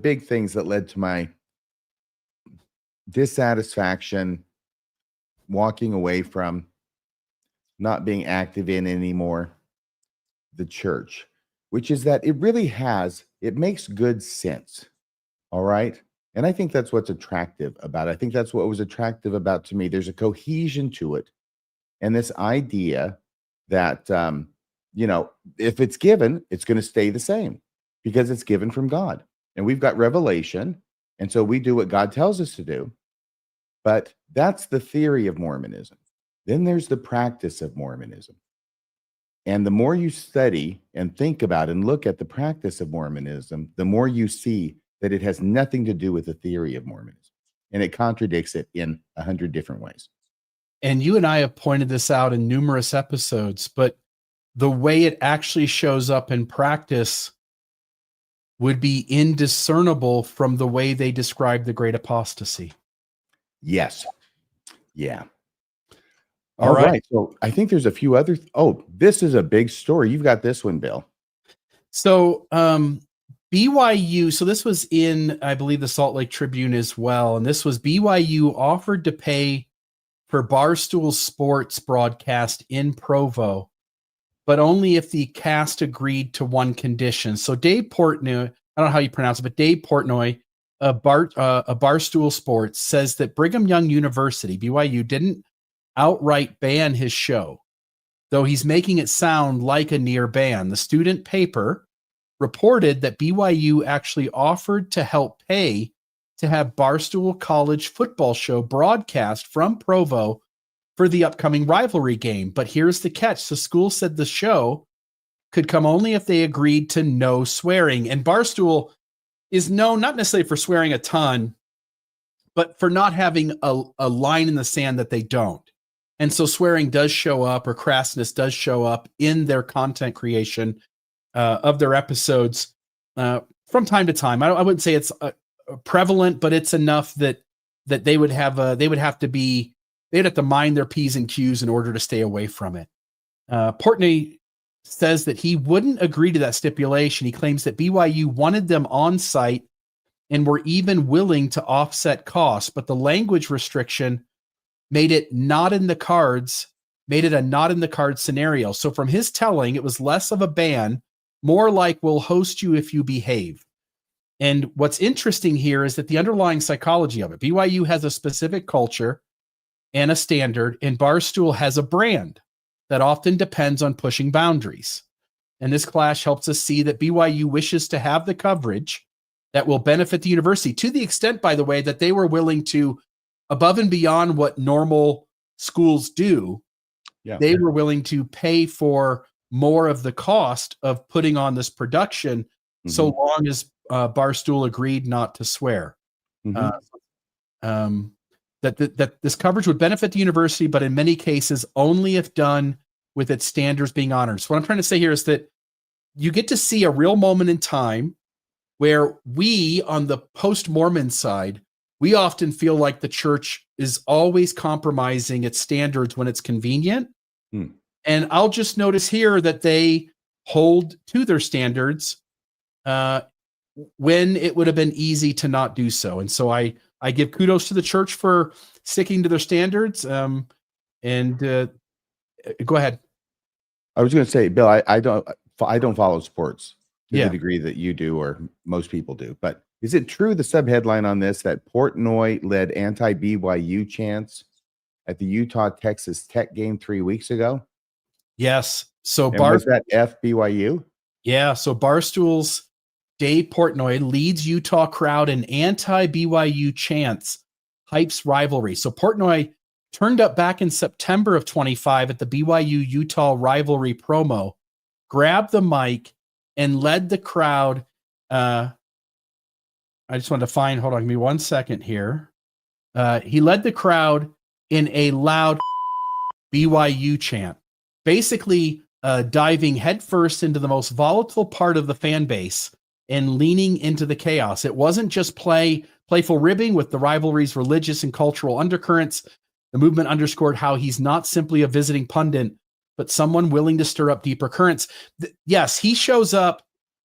big things that led to my dissatisfaction, walking away from, not being active in anymore, the church, which is that it makes good sense. All right. And I think that's what's attractive about it. I think that's what was attractive about to me. There's a cohesion to it. And this idea that, if it's given, it's going to stay the same because it's given from God. And we've got revelation. And so we do what God tells us to do. But that's the theory of Mormonism. Then there's the practice of Mormonism. And the more you study and think about and look at the practice of Mormonism, the more you see that it has nothing to do with the theory of Mormonism. And it contradicts it in 100 different ways. And you and I have pointed this out in numerous episodes, but the way it actually shows up in practice would be indiscernible from the way they describe the great apostasy. Yes. Yeah. All All right. right. So I think there's a few other. This is a big story. You've got this one, Bill. So BYU, so this was in, I believe, the Salt Lake Tribune as well. And this was BYU offered to pay for Barstool Sports broadcast in Provo, but only if the cast agreed to one condition. So Dave Portnoy, I don't know how you pronounce it, but Dave Portnoy, a Barstool Sports, says that Brigham Young University, BYU, didn't outright ban his show, though he's making it sound like a near ban. The student paper reported that BYU actually offered to help pay to have Barstool College football show broadcast from Provo for the upcoming rivalry game. But here's the catch. The school said the show could come only if they agreed to no swearing. And Barstool is known not necessarily for swearing a ton, but for not having a line in the sand that they don't. And so swearing does show up, or crassness does show up in their content creation of their episodes from time to time. I wouldn't say it's prevalent, but it's enough that they would have to mind their P's and Q's in order to stay away from it. Portnoy says that he wouldn't agree to that stipulation. He claims that BYU wanted them on site and were even willing to offset costs, but the language restriction made it a not in the cards scenario. So from his telling, it was less of a ban, more like we'll host you if you behave. And what's interesting here is that the underlying psychology of it, BYU has a specific culture and a standard, and Barstool has a brand that often depends on pushing boundaries. And this clash helps us see that BYU wishes to have the coverage that will benefit the university, to the extent, by the way, that they were willing to, above and beyond what normal schools do, they were willing to pay for more of the cost of putting on this production, so long as Barstool agreed not to swear. That this coverage would benefit the university, but in many cases only if done with its standards being honored. So what I'm trying to say here is that you get to see a real moment in time where we, on the post-Mormon side, we often feel like the church is always compromising its standards when it's convenient. And I'll just notice here that they hold to their standards when it would have been easy to not do so. And so I give kudos to the church for sticking to their standards. Go ahead. I was going to say, Bill, I don't follow sports to the degree that you do or most people do. But is it true, the subheadline on this, that Portnoy led anti-BYU chants at the Utah-Texas Tech game 3 weeks ago? Yes. So was that BYU? Yeah. So Barstool's Dave Portnoy leads Utah crowd in anti-BYU chants, hypes rivalry. So Portnoy turned up back in September of 25 at the BYU-Utah rivalry promo, grabbed the mic, and led the crowd. I just wanted to find, hold on, give me 1 second here. He led the crowd in a loud BYU chant, basically diving headfirst into the most volatile part of the fan base and leaning into the chaos. It wasn't just playful ribbing with the rivalry's religious and cultural undercurrents. The movement underscored how he's not simply a visiting pundit, but someone willing to stir up deeper currents. Yes, he shows up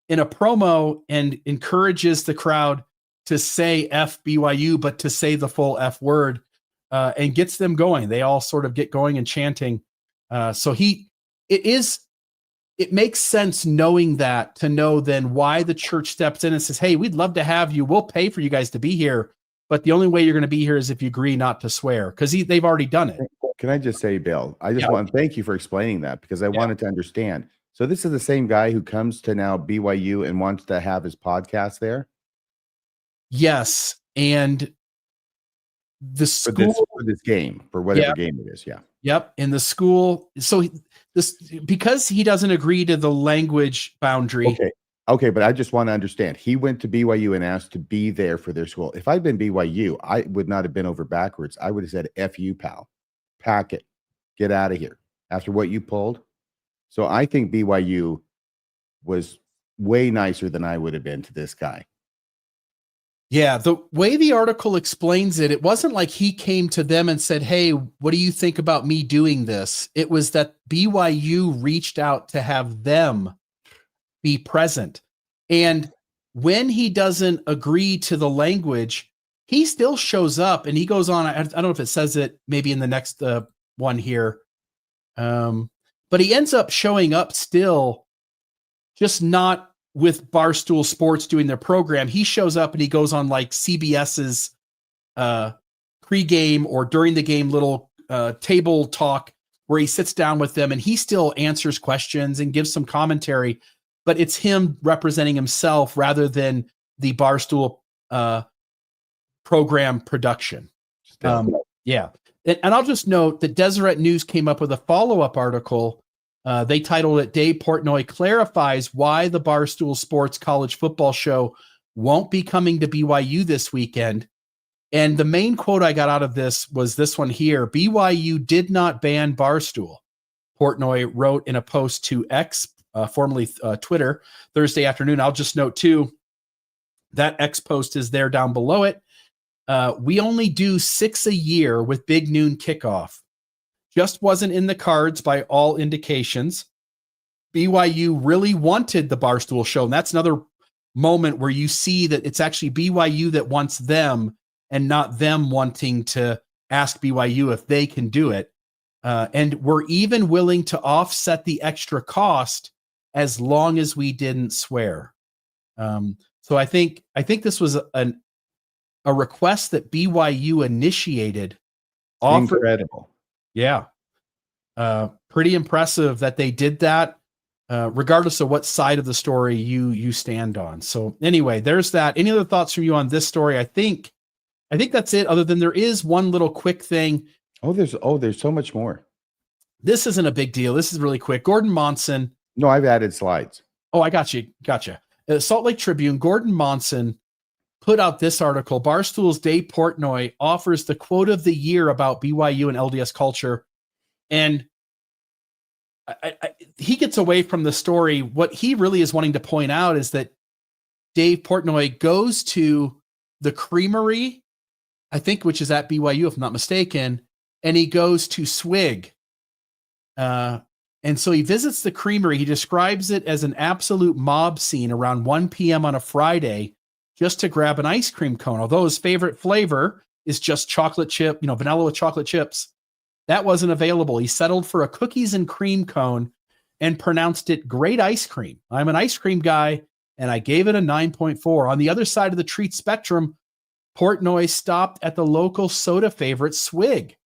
in a promo and encourages the crowd to say F BYU, but to say the full F word, and gets them going. They all sort of get going and chanting. It makes sense knowing that, to know then why the church steps in and says, hey, we'd love to have you. We'll pay for you guys to be here. But the only way you're going to be here is if you agree not to swear, because they've already done it. Can I just say, Bill, I just want to thank you for explaining that, because I wanted to understand. So this is the same guy who comes to now BYU and wants to have his podcast there? Yes. And the school for this game, for whatever game it is. Yeah. Yep. In the school. So because he doesn't agree to the language boundary. Okay. But I just want to understand. He went to BYU and asked to be there for their school. If I'd been BYU, I would not have been over backwards. I would have said, F you, pal. Pack it. Get out of here. After what you pulled. So I think BYU was way nicer than I would have been to this guy. Yeah, the way the article explains it, it wasn't like he came to them and said, hey, what do you think about me doing this? It was that BYU reached out to have them be present. And when he doesn't agree to the language, he still shows up and he goes on. I don't know if it says it maybe in the next one here. But he ends up showing up still, just not with Barstool Sports doing their program. He shows up and he goes on like CBS's pregame or during the game little table talk where he sits down with them and he still answers questions and gives some commentary, but it's him representing himself rather than the Barstool program production. Yeah. And I'll just note that Deseret News came up with a follow-up article. They titled it, Dave Portnoy clarifies why the Barstool Sports college football show won't be coming to BYU this weekend. And the main quote I got out of this was this one here. BYU did not ban Barstool, Portnoy wrote in a post to X, formerly Twitter, Thursday afternoon. I'll just note too, that X post is there down below it. We only do 6 a year with Big Noon Kickoff. Just wasn't in the cards by all indications. BYU really wanted the Barstool show. And that's another moment where you see that it's actually BYU that wants them and not them wanting to ask BYU if they can do it. And we're even willing to offset the extra cost as long as we didn't swear. So I think this was a request that BYU initiated. Incredible. Yeah. Pretty impressive that they did that, regardless of what side of the story you stand on. So anyway, there's that. Any other thoughts from you on this story? I think that's it, other than there is one little quick thing. There's so much more. This isn't a big deal. This is really quick. Gordon Monson. No, I've added slides. Oh, I got you. Gotcha. Salt Lake Tribune, Gordon Monson put out this article. Barstool's Dave Portnoy offers the quote of the year about BYU and LDS culture. And he gets away from the story. What he really is wanting to point out is that Dave Portnoy goes to the creamery, I think, which is at BYU, if I'm not mistaken, and he goes to Swig. And so he visits the creamery. He describes it as an absolute mob scene around 1 p.m. on a Friday just to grab an ice cream cone. Although his favorite flavor is just chocolate chip, vanilla with chocolate chips. That wasn't available. He settled for a cookies and cream cone and pronounced it great ice cream. I'm an ice cream guy, and I gave it a 9.4. On the other side of the treat spectrum, Portnoy stopped at the local soda favorite Swig,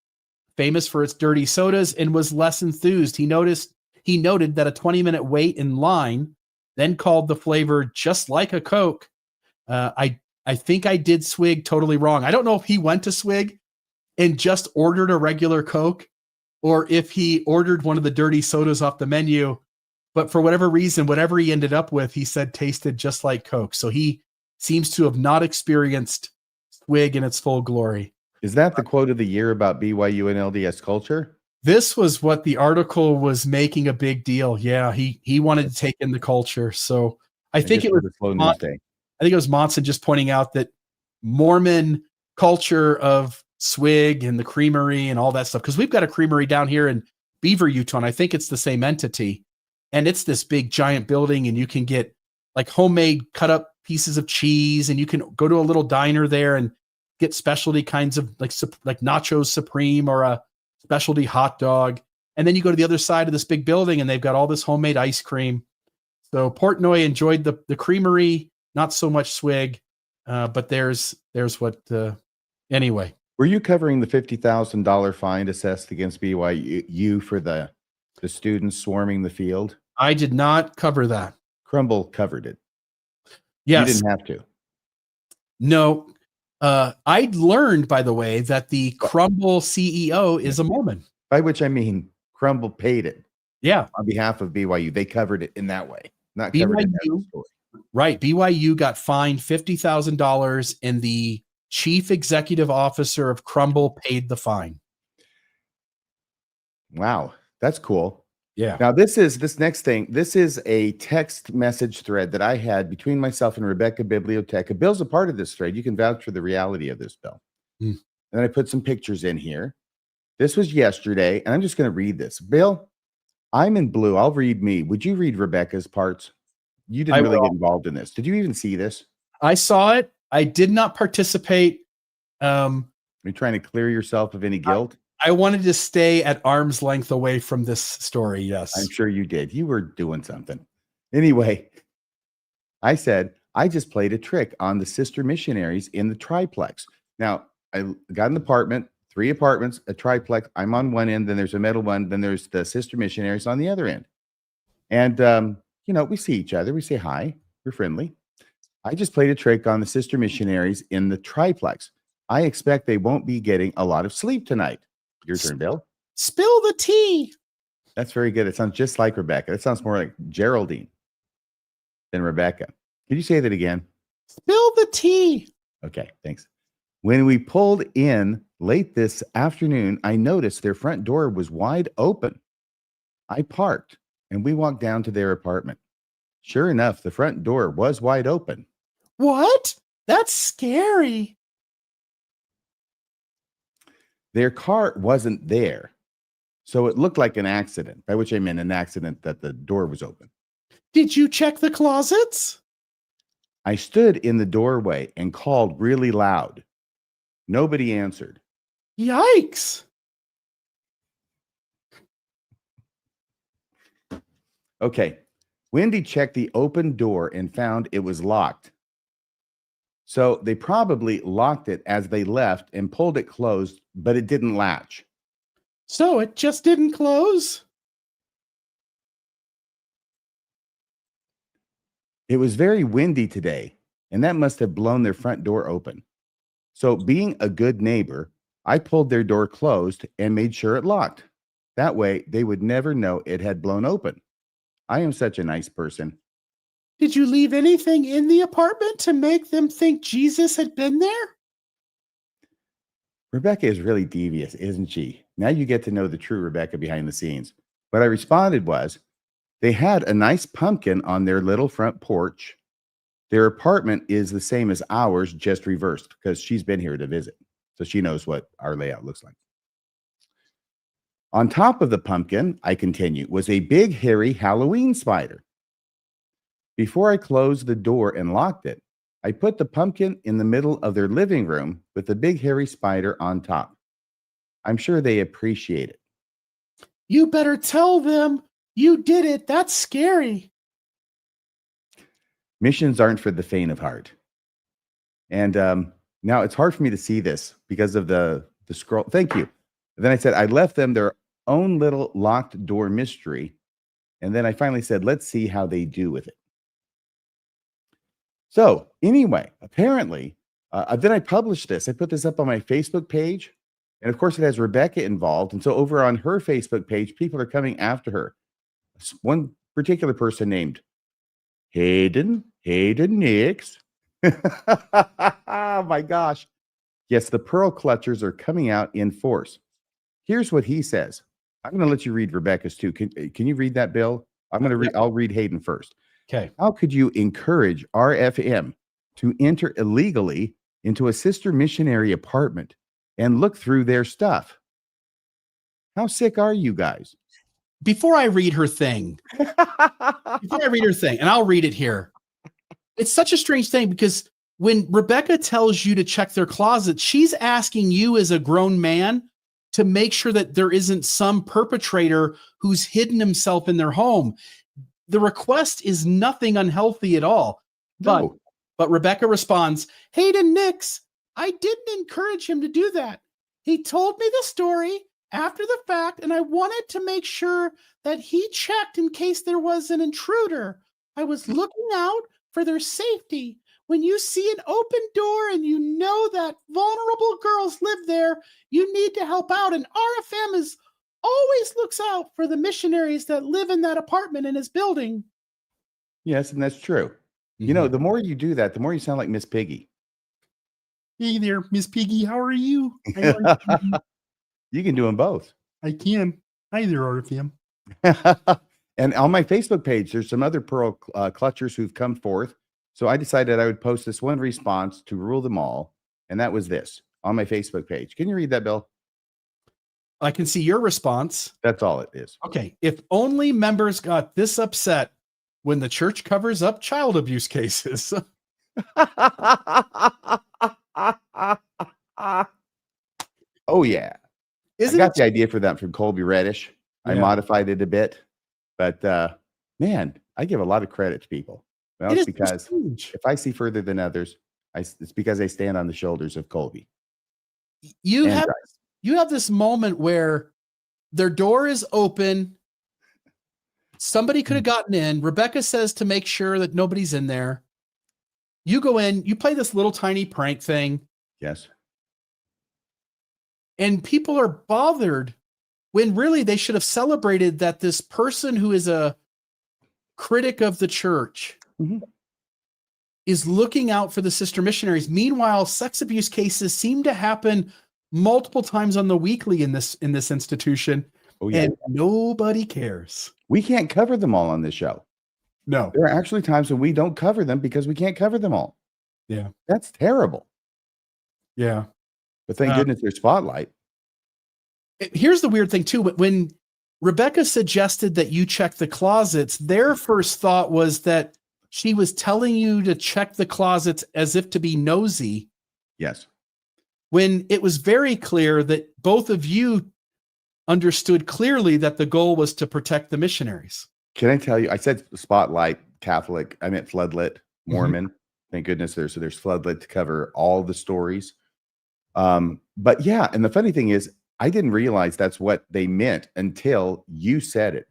famous for its dirty sodas, and was less enthused. He noted that a 20-minute wait in line, then called the flavor just like a Coke. I think I did Swig totally wrong. I don't know if he went to Swig and just ordered a regular Coke, or if he ordered one of the dirty sodas off the menu, but for whatever reason, whatever he ended up with, he said tasted just like Coke. So he seems to have not experienced SWIG in its full glory. Is that the quote of the year about BYU and LDS culture? This was what the article was making a big deal. Yeah, he wanted to take in the culture. So I think it was a slow news day. I think it was Monson just pointing out that Mormon culture of SWIG and the creamery and all that stuff, because we've got a creamery down here in Beaver, Utah, and I think it's the same entity. And it's this big giant building, and you can get like homemade cut up pieces of cheese, and you can go to a little diner there and get specialty kinds of like nachos supreme or a specialty hot dog. And then you go to the other side of this big building and they've got all this homemade ice cream. So Portnoy enjoyed the creamery, not so much SWIG, but there's what, anyway. Were you covering the $50,000 fine assessed against BYU for the students swarming the field? I did not cover that. Crumble covered it. Yes. You didn't have to. No. I learned, by the way, that the Crumble CEO is a Mormon. By which I mean Crumble paid it. Yeah. On behalf of BYU. They covered it in that way. Not covered it as a story. Right. BYU got fined $50,000 and the chief executive officer of Crumble paid the fine. Wow. That's cool. Yeah. Now this next thing. This is a text message thread that I had between myself and Rebecca Biblioteca. Bill's a part of this thread. You can vouch for the reality of this, Bill. And then I put some pictures in here. This was yesterday, and I'm just going to read this. Bill, I'm in blue. I'll read me. Would you read Rebecca's parts? You didn't really get involved in this. Did you even see this? I saw it. I did not participate. You're trying to clear yourself of any guilt? I wanted to stay at arm's length away from this story. Yes. I'm sure you did. You were doing something. Anyway, I said, I just played a trick on the sister missionaries in the triplex. Now, I got an apartment, 3 apartments, a triplex. I'm on one end, then there's a middle one, then there's the sister missionaries on the other end. And, we see each other. We say hi. We're friendly. I just played a trick on the sister missionaries in the triplex. I expect they won't be getting a lot of sleep tonight. Your turn, Bill. Spill the tea. That's very good. It sounds just like Rebecca. It sounds more like Geraldine than Rebecca. Can you say that again? Spill the tea. Okay, thanks. When we pulled in late this afternoon, I noticed their front door was wide open. I parked and we walked down to their apartment. Sure enough, the front door was wide open. What? That's scary. Their car wasn't there, so it looked like an accident, by which I mean an accident that the door was open. Did you check the closets? I stood in the doorway and called really loud. Nobody answered. Yikes. Okay. Wendy checked the open door and found it was locked. So they probably locked it as they left and pulled it closed, but it didn't latch. So it just didn't close? It was very windy today, and that must have blown their front door open. So being a good neighbor, I pulled their door closed and made sure it locked. That way they would never know it had blown open. I am such a nice person. Did you leave anything in the apartment to make them think Jesus had been there? Rebecca is really devious, isn't she? Now you get to know the true Rebecca behind the scenes. What I responded was, they had a nice pumpkin on their little front porch. Their apartment is the same as ours, just reversed, because she's been here to visit. So she knows what our layout looks like. On top of the pumpkin, I continue, was a big, hairy Halloween spider. Before I closed the door and locked it, I put the pumpkin in the middle of their living room with the big, hairy spider on top. I'm sure they appreciate it. You better tell them you did it. That's scary. Missions aren't for the faint of heart. And now it's hard for me to see this because of the scroll. Thank you. And then I said, I left them their own little locked door mystery. And then I finally said, let's see how they do with it. So anyway, apparently, then I published this. I put this up on my Facebook page. And of course, it has Rebecca involved. And so over on her Facebook page, people are coming after her. One particular person named Hayden Nix. Oh my gosh. Yes, the pearl clutchers are coming out in force. Here's what he says. I'm going to let you read Rebecca's too. Can you read that, Bill? I'm going to read. I'll read Hayden first. Okay. How could you encourage RFM to enter illegally into a sister missionary apartment and look through their stuff? How sick are you guys? Before I read her thing, and I'll read it here. It's such a strange thing because when Rebecca tells you to check their closet, she's asking you as a grown man to make sure that there isn't some perpetrator who's hidden himself in their home. The request is nothing unhealthy at all. No. But Rebecca responds, Hayden Nix, I didn't encourage him to do that. He told me the story after the fact, and I wanted to make sure that he checked in case there was an intruder. I was looking out for their safety. When you see an open door and you know that vulnerable girls live there, you need to help out. And RFM always looks out for the missionaries that live in that apartment in his building. Yes, and that's true. You know, the more you do that, the more you sound like Miss Piggy. Hey there, Miss Piggy. How are you? You can do them both. I can. Hi there, RFM. And on my Facebook page, there's some other pearl clutchers who've come forth. So I decided I would post this one response to rule them all. And that was this on my Facebook page. Can you read that, Bill? I can see your response. That's all it is. Okay. If only members got this upset when the church covers up child abuse cases. Oh, yeah. I got the idea for that from Colby Reddish. I Yeah. modified it a bit. But man, I give a lot of credit to people. Well, it's because if I see further than others, it's because I stand on the shoulders of Colby. You And have this moment where their door is open. Somebody could have gotten in. Rebecca says to make sure that nobody's in there. You go in, you play this little tiny prank thing. Yes. And people are bothered when really they should have celebrated that this person who is a critic of the church is looking out for the sister missionaries. Meanwhile, sex abuse cases seem to happen multiple times on the weekly in this institution. Oh, yeah. And nobody cares. We can't cover them all on this show. No. There are actually times when we don't cover them because we can't cover them all. Yeah. That's terrible. Yeah. But thank goodness there's Spotlight. Here's the weird thing too. When Rebecca suggested that you check the closets, their first thought was that she was telling you to check the closets as if to be nosy. Yes. When it was very clear that both of you understood clearly that the goal was to protect the missionaries. Can I tell you, I said Spotlight, Catholic, I meant Floodlit, Mormon. Thank goodness there's Floodlit to cover all the stories. But yeah, and the funny thing is, I didn't realize that's what they meant until you said it,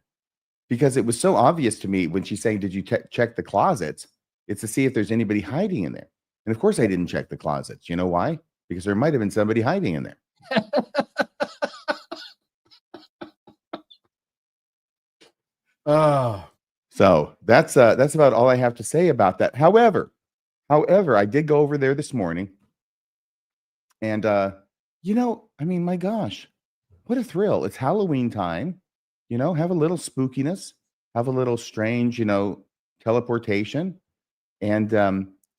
because it was so obvious to me when she's saying, did you check the closets? It's to see if there's anybody hiding in there. And of course I didn't check the closets. You know why? Because there might've been somebody hiding in there. So that's about all I have to say about that. However, I did go over there this morning and, you know, I mean, my gosh, what a thrill. It's Halloween time, you know, have a little spookiness, have a little strange, you know, teleportation. And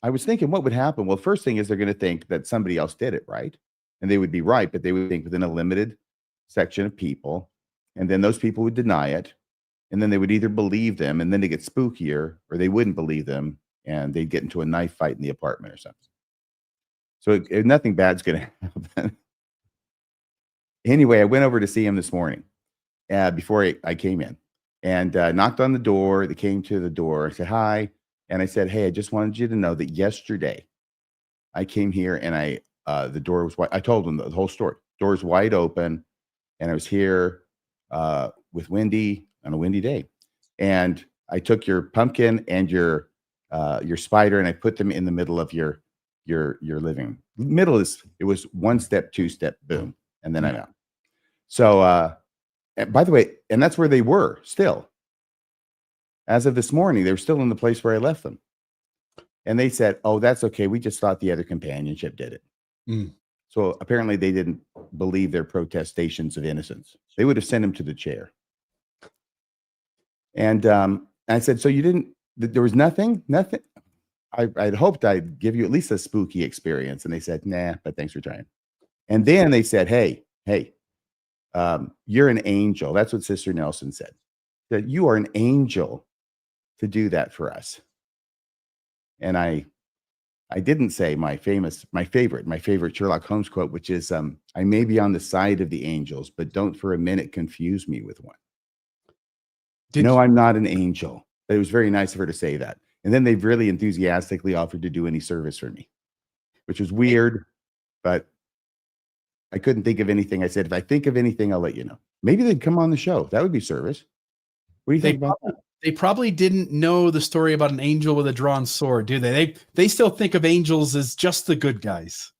I was thinking what would happen? Well, first thing is they're going to think that somebody else did it, right? And they would be right, but they would think within a limited section of people. And then those people would deny it. And then they would either believe them and then they get spookier, or they wouldn't believe them and they'd get into a knife fight in the apartment or something. So nothing bad's going to happen. Anyway, I went over to see him this morning before I came in and knocked on the door. They came to the door. I said, hi. And I said, hey, I just wanted you to know that yesterday I came here and the door was wide. I told them the whole story. Door's wide open. And I was here with Wendy on a windy day. And I took your pumpkin and your spider and I put them in the middle of your living. It was one step, two step, boom. And then I'm out. So, by the way, and that's where they were still. As of this morning, they were still in the place where I left them. And they said, oh, that's okay. We just thought the other companionship did it. Mm. So apparently they didn't believe their protestations of innocence. They would have sent him to the chair. And I said, so you didn't, there was nothing? I'd hoped I'd give you at least a spooky experience. And they said, nah, but thanks for trying. And then they said, hey, you're an angel. That's what Sister Nelson said. That you are an angel to do that for us. And I didn't say my favorite Sherlock Holmes quote, which is, I may be on the side of the angels, but don't for a minute confuse me with one. I'm not an angel. But it was very nice of her to say that. And then they've really enthusiastically offered to do any service for me, which was weird, but I couldn't think of anything. I said, if I think of anything, I'll let you know. Maybe they'd come on the show. That would be service. What do you think about that? They probably didn't know the story about an angel with a drawn sword, do they? They still think of angels as just the good guys.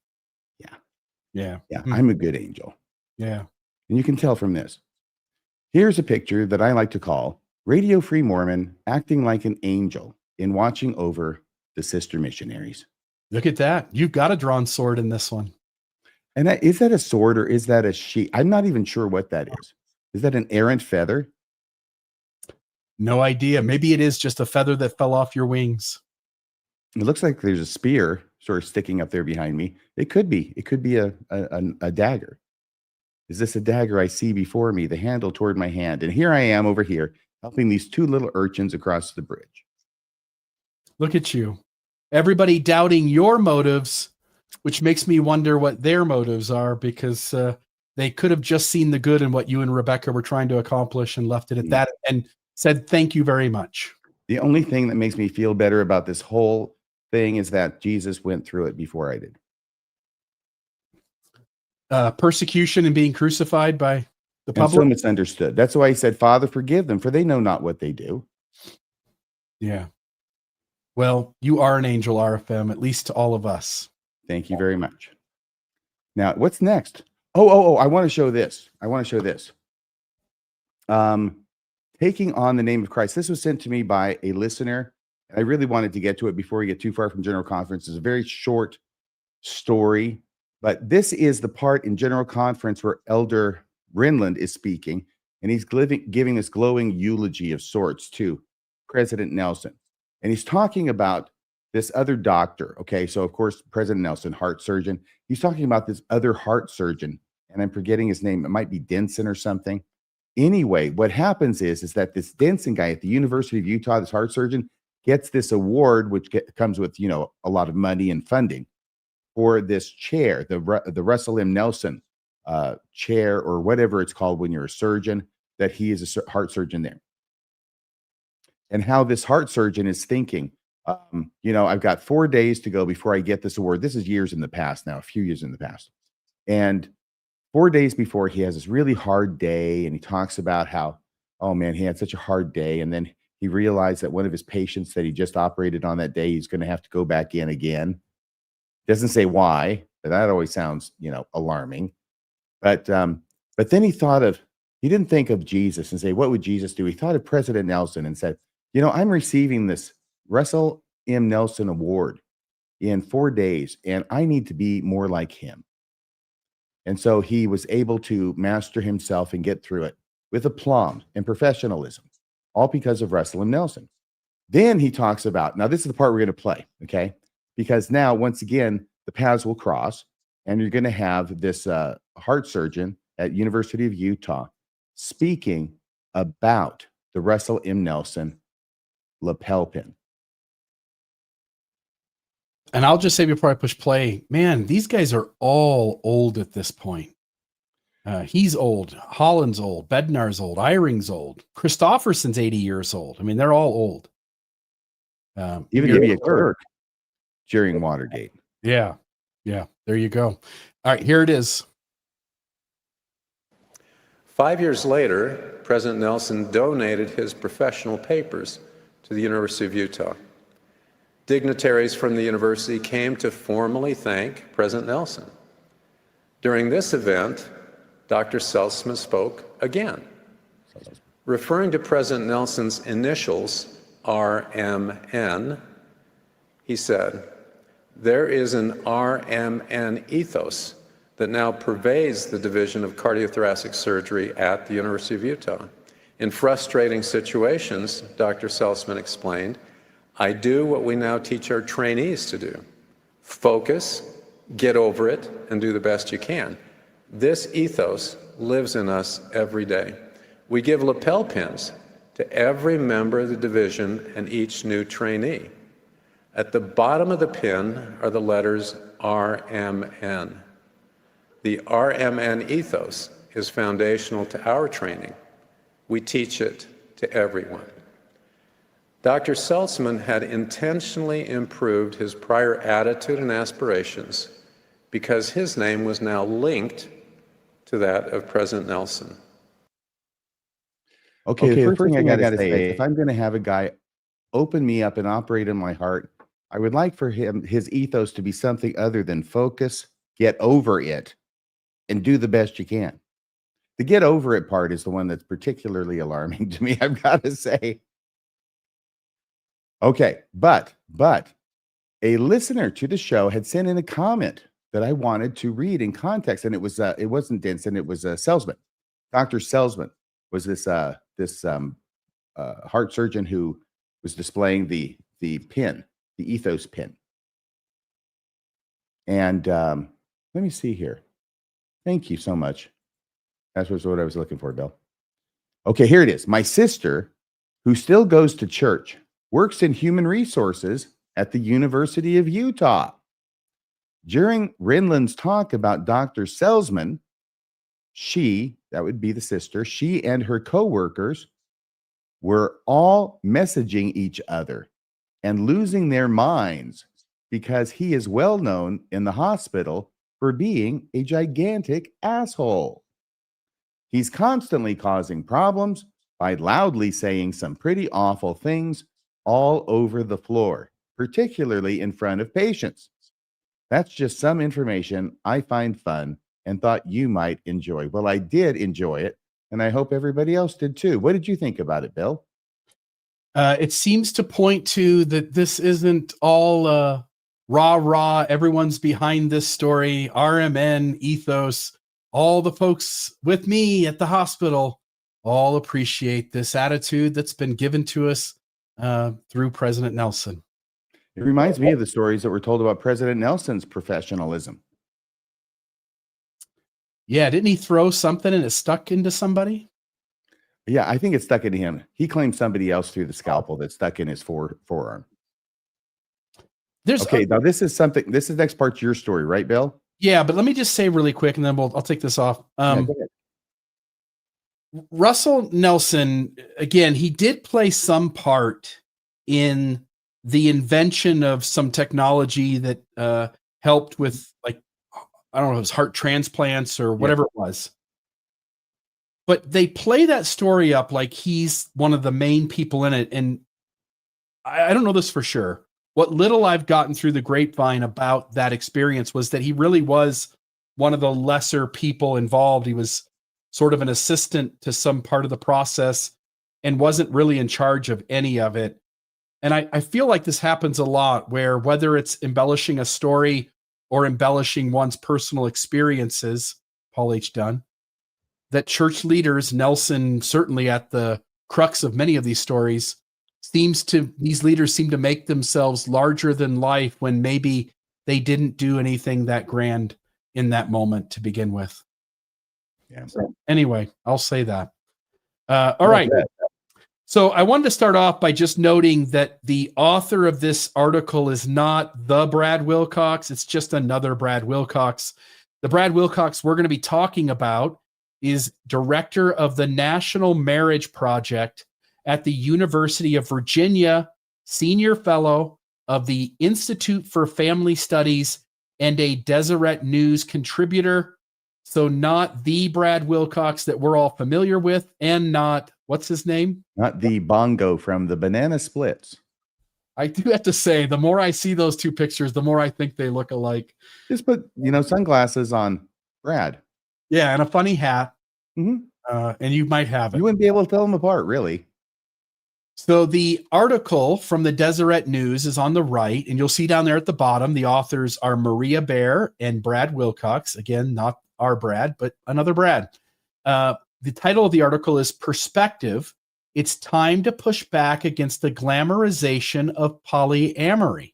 Yeah. I'm a good angel. Yeah. And you can tell from this. Here's a picture that I like to call Radio Free Mormon acting like an angel in watching over the sister missionaries. Look at that. You've got a drawn sword in this one. And is that a sword or is that a sheet? I'm not even sure what that is. Is that an errant feather? No idea. Maybe it is just a feather that fell off your wings. It looks like there's a spear sort of sticking up there behind me. It could be. It could be a dagger. Is this a dagger I see before me, the handle toward my hand? And here I am over here helping these two little urchins across the bridge. Look at you. Everybody doubting your motives, which makes me wonder what their motives are, because they could have just seen the good in what you and Rebecca were trying to accomplish and left it at that and said, thank you very much. The only thing that makes me feel better about this whole thing is that Jesus went through it before I did. Persecution and being crucified by the public. And so misunderstood. That's why he said, Father, forgive them, for they know not what they do. Yeah. Well, you are an angel, RFM, at least to all of us. Thank you very much. Now, what's next? Oh, I want to show this. Taking on the name of Christ. This was sent to me by a listener. I really wanted to get to it before we get too far from General Conference. It's a very short story, but this is the part in General Conference where Elder Renland is speaking, and he's giving this glowing eulogy of sorts to President Nelson. And he's talking about this other doctor. Okay, so of course, President Nelson, heart surgeon. He's talking about this other heart surgeon, and I'm forgetting his name. It might be Denson or something. Anyway, what happens is that this Denson guy at the University of Utah, this heart surgeon, gets this award, which comes with, a lot of money and funding for this chair, the Russell M. Nelson chair, or whatever it's called when you're a surgeon, that he is a heart surgeon there. And how this heart surgeon is thinking, I've got 4 days to go before I get this award. This is years in the past now, a few years in the past. And 4 days before, he has this really hard day, and he talks about how, oh man, he had such a hard day. And then he realized that one of his patients that he just operated on that day, he's going to have to go back in again. Doesn't say why, but that always sounds, alarming. But then he didn't think of Jesus and say, what would Jesus do? He thought of President Nelson and said, I'm receiving this Russell M. Nelson Award in 4 days, and I need to be more like him. And so he was able to master himself and get through it with aplomb and professionalism, all because of Russell M. Nelson. Then he talks about, now this is the part we're going to play, okay? Because now, once again, the paths will cross, and you're going to have this heart surgeon at University of Utah speaking about the Russell M. Nelson lapel pin. And I'll just say before I push play, man, these guys are all old at this point. He's old. Holland's old. Bednar's old. Eyring's old. Christofferson's 80 years old. I mean, they're all old. Even to be a clerk during Watergate. Yeah. There you go. All right, here it is. 5 years later, President Nelson donated his professional papers to the University of Utah. Dignitaries from the university came to formally thank President Nelson. During this event, Dr. Selzman spoke again. Referring to President Nelson's initials, RMN, he said, "There is an RMN ethos that now pervades the division of cardiothoracic surgery at the University of Utah. In frustrating situations," Dr. Seltzman explained, "I do what we now teach our trainees to do. Focus, get over it, and do the best you can." This ethos lives in us every day. We give lapel pins to every member of the division and each new trainee. At the bottom of the pin are the letters RMN. The RMN ethos is foundational to our training. We teach it to everyone. Dr. Seltzman had intentionally improved his prior attitude and aspirations because his name was now linked to that of President Nelson. Okay, the first thing I got to say is if I'm going to have a guy open me up and operate in my heart, I would like for his ethos to be something other than focus, get over it, and do the best you can. The get over it part is the one that's particularly alarming to me, I've got to say. Okay, but a listener to the show had sent in a comment that I wanted to read in context, and it wasn't Denson, it was Selzman. Dr. Selzman was this heart surgeon who was displaying the pin, the ethos pin. And let me see here. Thank you so much. That was what I was looking for, Bill. Okay, here it is. My sister, who still goes to church, works in human resources at the University of Utah. During Renlund's talk about Dr. Selzman, that would be the sister, she and her coworkers were all messaging each other and losing their minds because he is well known in the hospital for being a gigantic asshole. He's constantly causing problems by loudly saying some pretty awful things all over the floor, particularly in front of patients. That's just some information I find fun and thought you might enjoy. Well, I did enjoy it, and I hope everybody else did too. What did you think about it, Bill? It seems to point to that this isn't all rah, everyone's behind this story, RMN, ethos. All the folks with me at the hospital all appreciate this attitude that's been given to us through President Nelson. It reminds me of the stories that were told about President Nelson's professionalism. Yeah, didn't he throw something and it stuck into somebody? Yeah, I think it stuck into him. He claimed somebody else threw the scalpel that stuck in his forearm. Now this is the next part to your story, right, Bill? Yeah, but let me just say really quick, and then I'll take this off. Yeah, go ahead. Russell Nelson, again, he did play some part in the invention of some technology that helped with, like, I don't know, it was heart transplants or whatever it was. But they play that story up like he's one of the main people in it. And I don't know this for sure. What little I've gotten through the grapevine about that experience was that he really was one of the lesser people involved. He was sort of an assistant to some part of the process and wasn't really in charge of any of it. And I feel like this happens a lot, where whether it's embellishing a story or embellishing one's personal experiences, Paul H. Dunn, that church leaders, Nelson certainly at the crux of many of these stories, these leaders seem to make themselves larger than life when maybe they didn't do anything that grand in that moment to begin with. Yeah. So anyway, I'll say that. All right. So I wanted to start off by just noting that the author of this article is not the Brad Wilcox. It's just another Brad Wilcox. The Brad Wilcox we're going to be talking about is director of the National Marriage Project at the University of Virginia, senior fellow of the Institute for Family Studies, and a Deseret News contributor. So not the Brad Wilcox that we're all familiar with, and not, what's his name? Not the bongo from the Banana Splits. I do have to say, the more I see those two pictures, the more I think they look alike. Just put, sunglasses on Brad. Yeah, and a funny hat. Mm-hmm. And you might have it. You wouldn't be able to tell them apart, really. So the article from the Deseret News is on the right, and you'll see down there at the bottom, the authors are Maria Bear and Brad Wilcox. Again, not our Brad, but another Brad. The title of the article is Perspective. It's time to push back against the glamorization of polyamory.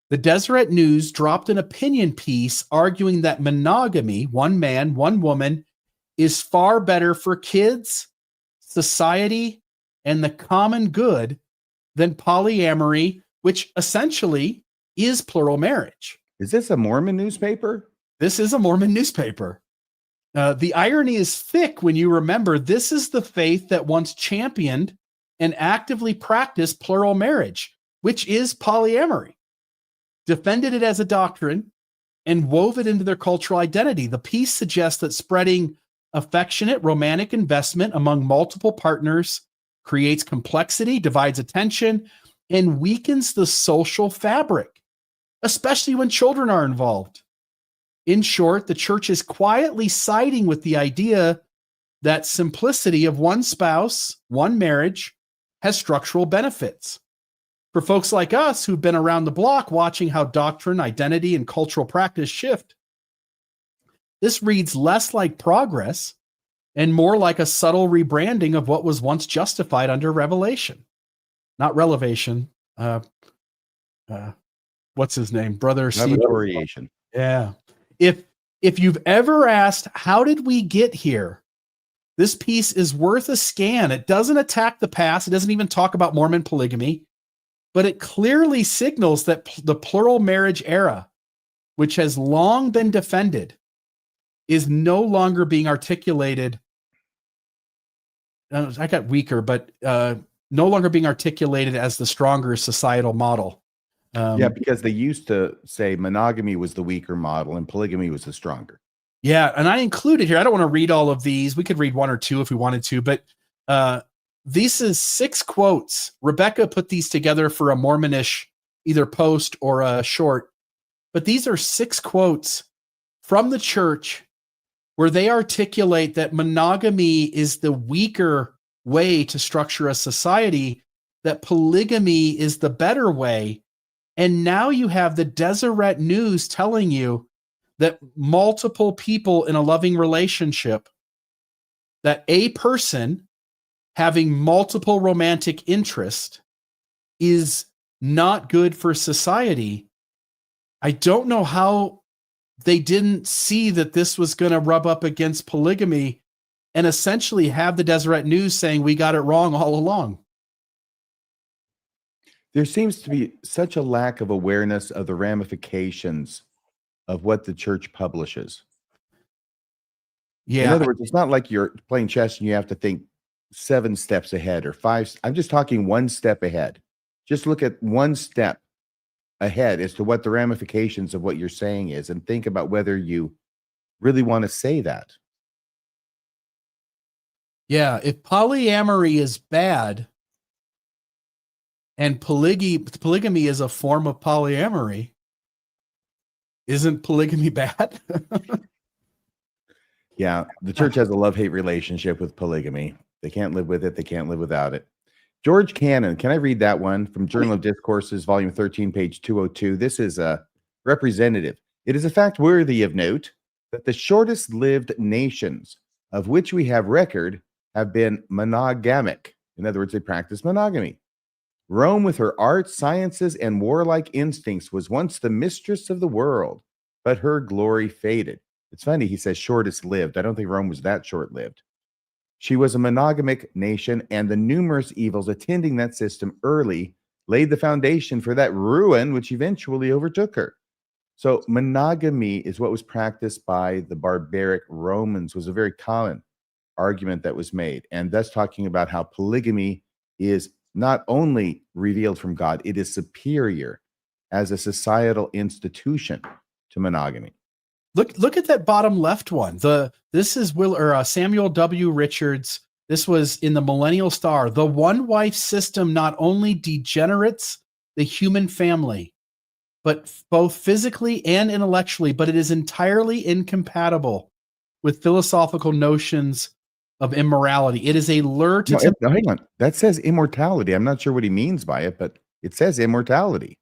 The Deseret News dropped an opinion piece arguing that monogamy, one man, one woman, is far better for kids, society, and the common good than polyamory, which essentially is plural marriage. Is this a Mormon newspaper? This is a Mormon newspaper. The irony is thick when you remember this is the faith that once championed and actively practiced plural marriage, which is polyamory, defended it as a doctrine, and wove it into their cultural identity. The piece suggests that spreading affectionate romantic investment among multiple partners creates complexity, divides attention, and weakens the social fabric, especially when children are involved. In short, the church is quietly siding with the idea that simplicity of one spouse, one marriage, has structural benefits. For folks like us who've been around the block watching how doctrine, identity, and cultural practice shift, this reads less like progress and more like a subtle rebranding of what was once justified under revelation. Not relevation. What's his name? Brother Steve. Revelation. Yeah. If you've ever asked, how did we get here? This piece is worth a scan. It doesn't attack the past. It doesn't even talk about Mormon polygamy, but it clearly signals that the plural marriage era, which has long been defended, is no longer being articulated. I got weaker, but no longer being articulated as the stronger societal model. Yeah, because they used to say monogamy was the weaker model and polygamy was the stronger. Yeah, and I included here, I don't want to read all of these. We could read one or two if we wanted to, but this is 6 quotes. Rebecca put these together for a Mormonish either post or a short, but these are 6 quotes from the church where they articulate that monogamy is the weaker way to structure a society, that polygamy is the better way. And now you have the Deseret News telling you that multiple people in a loving relationship, that a person having multiple romantic interest is not good for society. I don't know how they didn't see that this was going to rub up against polygamy and essentially have the Deseret News saying we got it wrong all along. There seems to be such a lack of awareness of the ramifications of what the church publishes. Yeah. In other words, it's not like you're playing chess and you have to think 7 steps ahead or 5. I'm just talking 1 step ahead. Just look at 1 step ahead as to what the ramifications of what you're saying is and think about whether you really want to say that. Yeah. If polyamory is bad, and polygamy is a form of polyamory, isn't polygamy bad? Yeah, the church has a love-hate relationship with polygamy. They can't live with it. They can't live without it. George Cannon, can I read that one from Journal of Discourses, volume 13, page 202? This is a representative. It is a fact worthy of note that the shortest-lived nations of which we have record have been monogamic. In other words, they practice monogamy. Rome, with her arts, sciences, and warlike instincts, was once the mistress of the world, but her glory faded. It's funny, he says shortest lived. I don't think Rome was that short-lived. She was a monogamic nation, and the numerous evils attending that system early laid the foundation for that ruin which eventually overtook her. So monogamy is what was practiced by the barbaric Romans, was a very common argument that was made, and thus talking about how polygamy is not only revealed from God, it is superior as a societal institution to monogamy. Look at that bottom left one. This is Samuel W. Richards. This was in the Millennial Star. The one-wife system not only degenerates the human family, but both physically and intellectually, but it is entirely incompatible with philosophical notions of immorality. It is a lure to No, hang on. That says immortality. I'm not sure what he means by it, but it says immortality.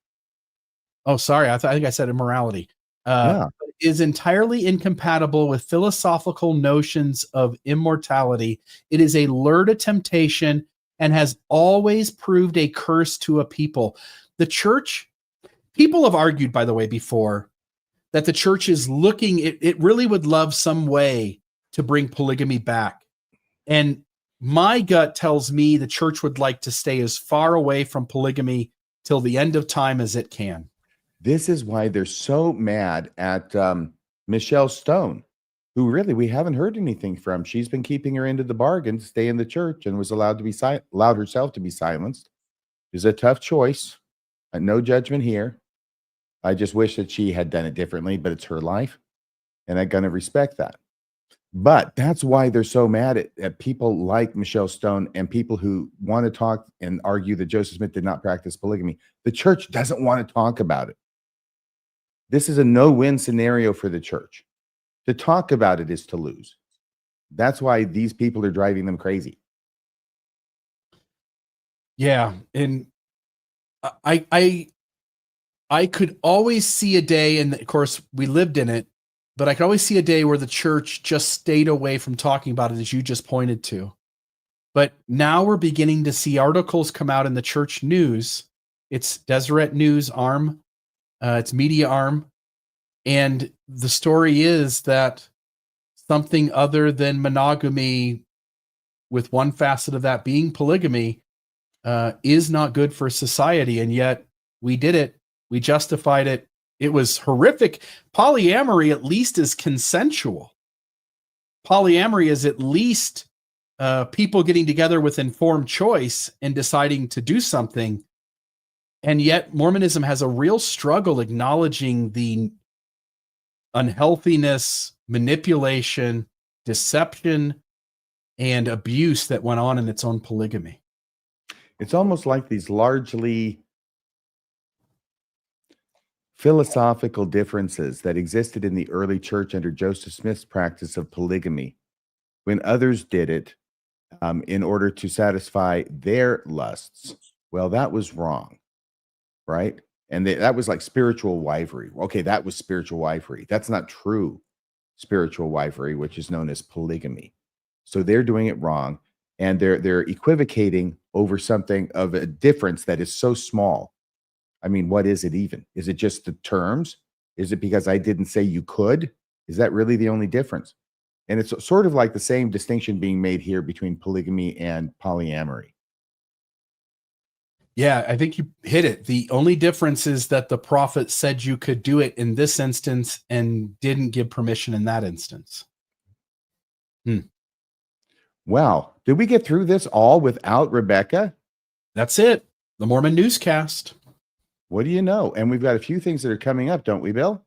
Oh, sorry. I think I said immorality. Yeah. Is entirely incompatible with philosophical notions of immortality. It is a lure to temptation and has always proved a curse to a people. The church, people have argued, by the way, before that the church is looking, it really would love some way to bring polygamy back. And my gut tells me the church would like to stay as far away from polygamy till the end of time as it can. This is why they're so mad at Michelle Stone, who really we haven't heard anything from. She's been keeping her end of the bargain to stay in the church and was allowed herself to be silenced. It's a tough choice. No judgment here. I just wish that she had done it differently, but it's her life, and I'm going to respect that. But that's why they're so mad at people like Michelle Stone and people who want to talk and argue that Joseph Smith did not practice polygamy. The church doesn't want to talk about it. This is a no-win scenario for the church. To talk about it is to lose. That's why these people are driving them crazy. Yeah, and I could always see a day, and of course we lived in it, but I could always see a day where the church just stayed away from talking about it, as you just pointed to. But now we're beginning to see articles come out in the church news. It's Deseret News arm, it's media arm, and the story is that something other than monogamy, with one facet of that being polygamy, is not good for society. And yet we did it. We justified it. It was horrific. Polyamory at least is consensual. Polyamory is at least people getting together with informed choice and deciding to do something. And yet Mormonism has a real struggle acknowledging the unhealthiness, manipulation, deception, and abuse that went on in its own polygamy. It's almost like these largely philosophical differences that existed in the early church under Joseph Smith's practice of polygamy, when others did it in order to satisfy their lusts. Well, that was wrong, right? And that was like spiritual wifery. Okay, that was spiritual wifery. That's not true spiritual wifery, which is known as polygamy. So they're doing it wrong, and they're equivocating over something of a difference that is so small. I mean, what is it even? Is it just the terms? Is it because I didn't say you could? Is that really the only difference? And it's sort of like the same distinction being made here between polygamy and polyamory. Yeah, I think you hit it. The only difference is that the prophet said you could do it in this instance and didn't give permission in that instance. Wow. Did we get through this all without Rebecca? That's it. The Mormon Newscast. What do you know? And we've got a few things that are coming up, don't we, Bill?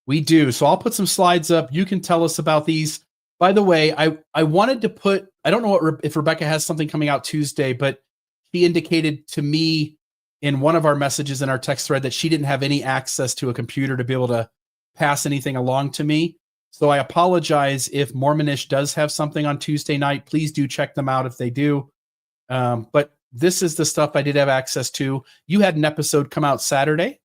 We do. So I'll put some slides up. You can tell us about these. By the way, I wanted to put, I don't know if Rebecca has something coming out Tuesday, but she indicated to me in one of our messages in our text thread that she didn't have any access to a computer to be able to pass anything along to me. So I apologize if Mormonish does have something on Tuesday night. Please do check them out if they do. But this is the stuff I did have access to. You had an episode come out Saturday.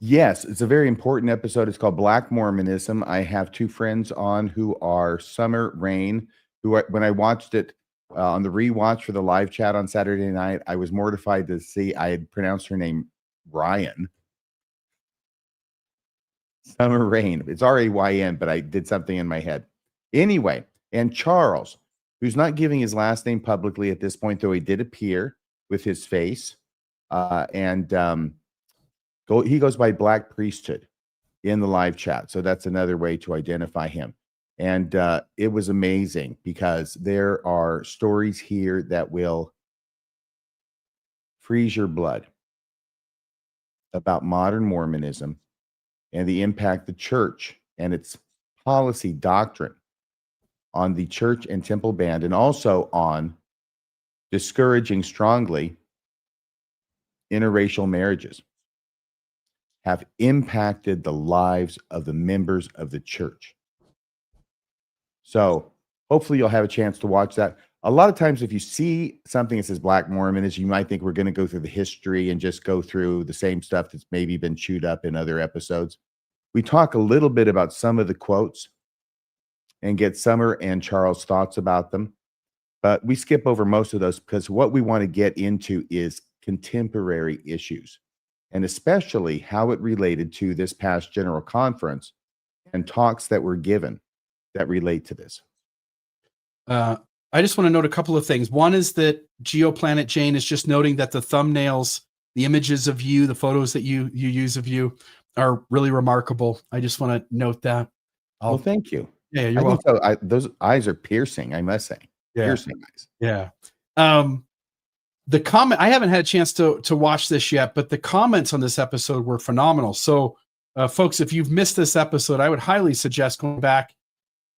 Yes, it's a very important episode. It's called Black Mormonism. I have two friends on who are Summer Rain, who when I watched it on the rewatch for the live chat on Saturday night, I was mortified to see I had pronounced her name Ryan. Summer Rain. It's R-A-Y-N, but I did something in my head. Anyway, and Charles, who's not giving his last name publicly at this point, though he did appear with his face. He goes by Black Priesthood in the live chat. So that's another way to identify him. And it was amazing because there are stories here that will freeze your blood about modern Mormonism and the impact the church and its policy doctrine on the church and temple band, and also on discouraging strongly interracial marriages, have impacted the lives of the members of the church. So hopefully you'll have a chance to watch that. A lot of times, if you see something that says Black Mormonism, you might think we're going to go through the history and just go through the same stuff that's maybe been chewed up in other episodes. We talk a little bit about some of the quotes and get Summer and Charles' thoughts about them, but we skip over most of those because what we want to get into is contemporary issues, and especially how it related to this past General Conference and talks that were given that relate to this. I just want to note a couple of things. One is that GeoPlanet Jane is just noting that the thumbnails, the images of you, the photos that you use of you are really remarkable. I just want to note that. Well, thank you. Yeah, you're welcome. So. Those eyes are piercing, I must say. Yeah. Piercing eyes. Yeah. The comment, I haven't had a chance to watch this yet, but the comments on this episode were phenomenal. So, folks, if you've missed this episode, I would highly suggest going back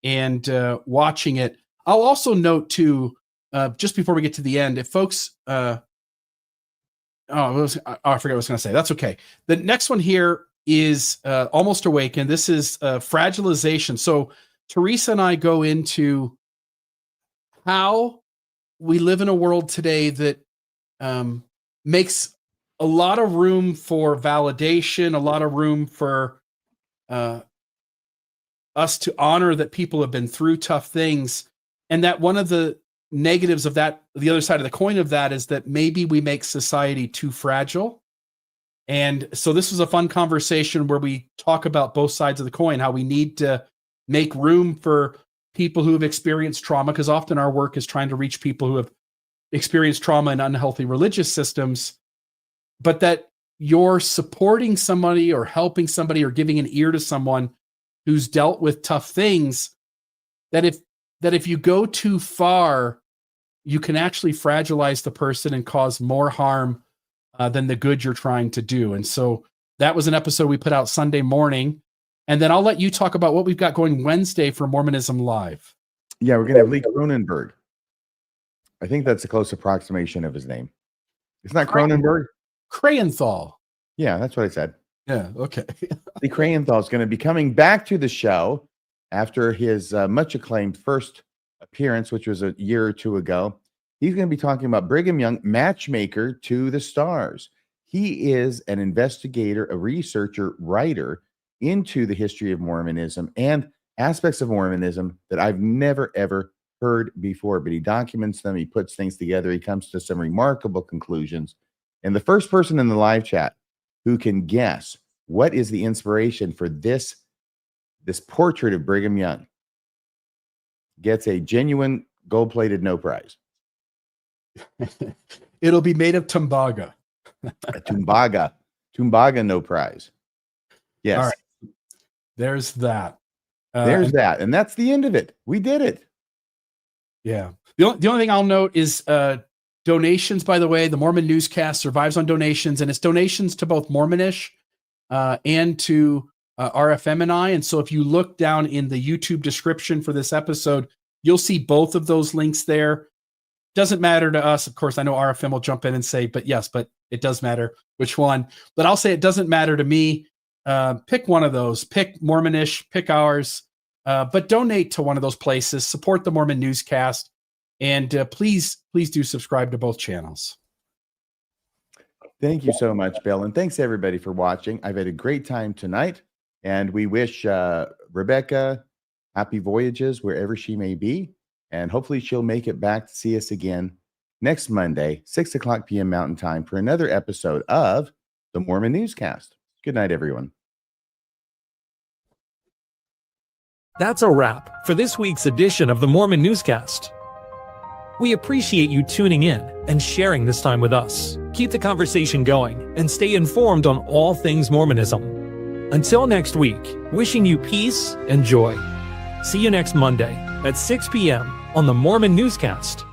and watching it. I'll also note too, just before we get to the end, if folks, I forgot what I was going to say. That's okay. The next one here is Almost Awakened. This is fragilization. So Teresa and I go into how we live in a world today that makes a lot of room for validation, a lot of room for us to honor that people have been through tough things. And that one of the negatives of that, the other side of the coin of that, is that maybe we make society too fragile. And so this was a fun conversation where we talk about both sides of the coin, how we need to make room for people who have experienced trauma, because often our work is trying to reach people who have experienced trauma in unhealthy religious systems, but that you're supporting somebody or helping somebody or giving an ear to someone who's dealt with tough things, that if you go too far, you can actually fragilize the person and cause more harm than the good you're trying to do. And so that was an episode we put out Sunday morning. And then I'll let you talk about what we've got going Wednesday for Mormonism Live. Yeah, we're going to have Lee Cronenberg. I think that's a close approximation of his name. It's not Cronenberg? Krayenthal. Yeah, that's what I said. Yeah, okay. Lee Krayenthal is going to be coming back to the show after his much acclaimed first appearance, which was a year or two ago. He's going to be talking about Brigham Young, matchmaker to the stars. He is an investigator, a researcher, writer into the history of Mormonism and aspects of Mormonism that I've never, ever heard before, but he documents them. He puts things together. He comes to some remarkable conclusions. And the first person in the live chat who can guess what is the inspiration for this portrait of Brigham Young gets a genuine gold-plated no prize. It'll be made of Tumbaga. Tumbaga no prize. Yes. All right. There's that. There's that. And that's the end of it. We did it. Yeah. The only thing I'll note is donations, by the way. The Mormon Newscast survives on donations, and it's donations to both Mormonish and to RFM and I. And so if you look down in the YouTube description for this episode, you'll see both of those links there. Doesn't matter to us. Of course, I know RFM will jump in and say, but yes, but it does matter which one. But I'll say it doesn't matter to me. Pick one of those. Pick Mormonish, pick ours. But donate to one of those places. Support the Mormon Newscast. And please do subscribe to both channels. Thank you so much, Bill. And thanks, everybody, for watching. I've had a great time tonight. And we wish Rebecca happy voyages wherever she may be. And hopefully she'll make it back to see us again next Monday, 6:00 p.m. Mountain Time, for another episode of the Mormon Newscast. Good night, everyone. That's a wrap for this week's edition of the Mormon Newscast. We appreciate you tuning in and sharing this time with us. Keep the conversation going and stay informed on all things Mormonism. Until next week, wishing you peace and joy. See you next Monday at 6 p.m. on the Mormon Newscast.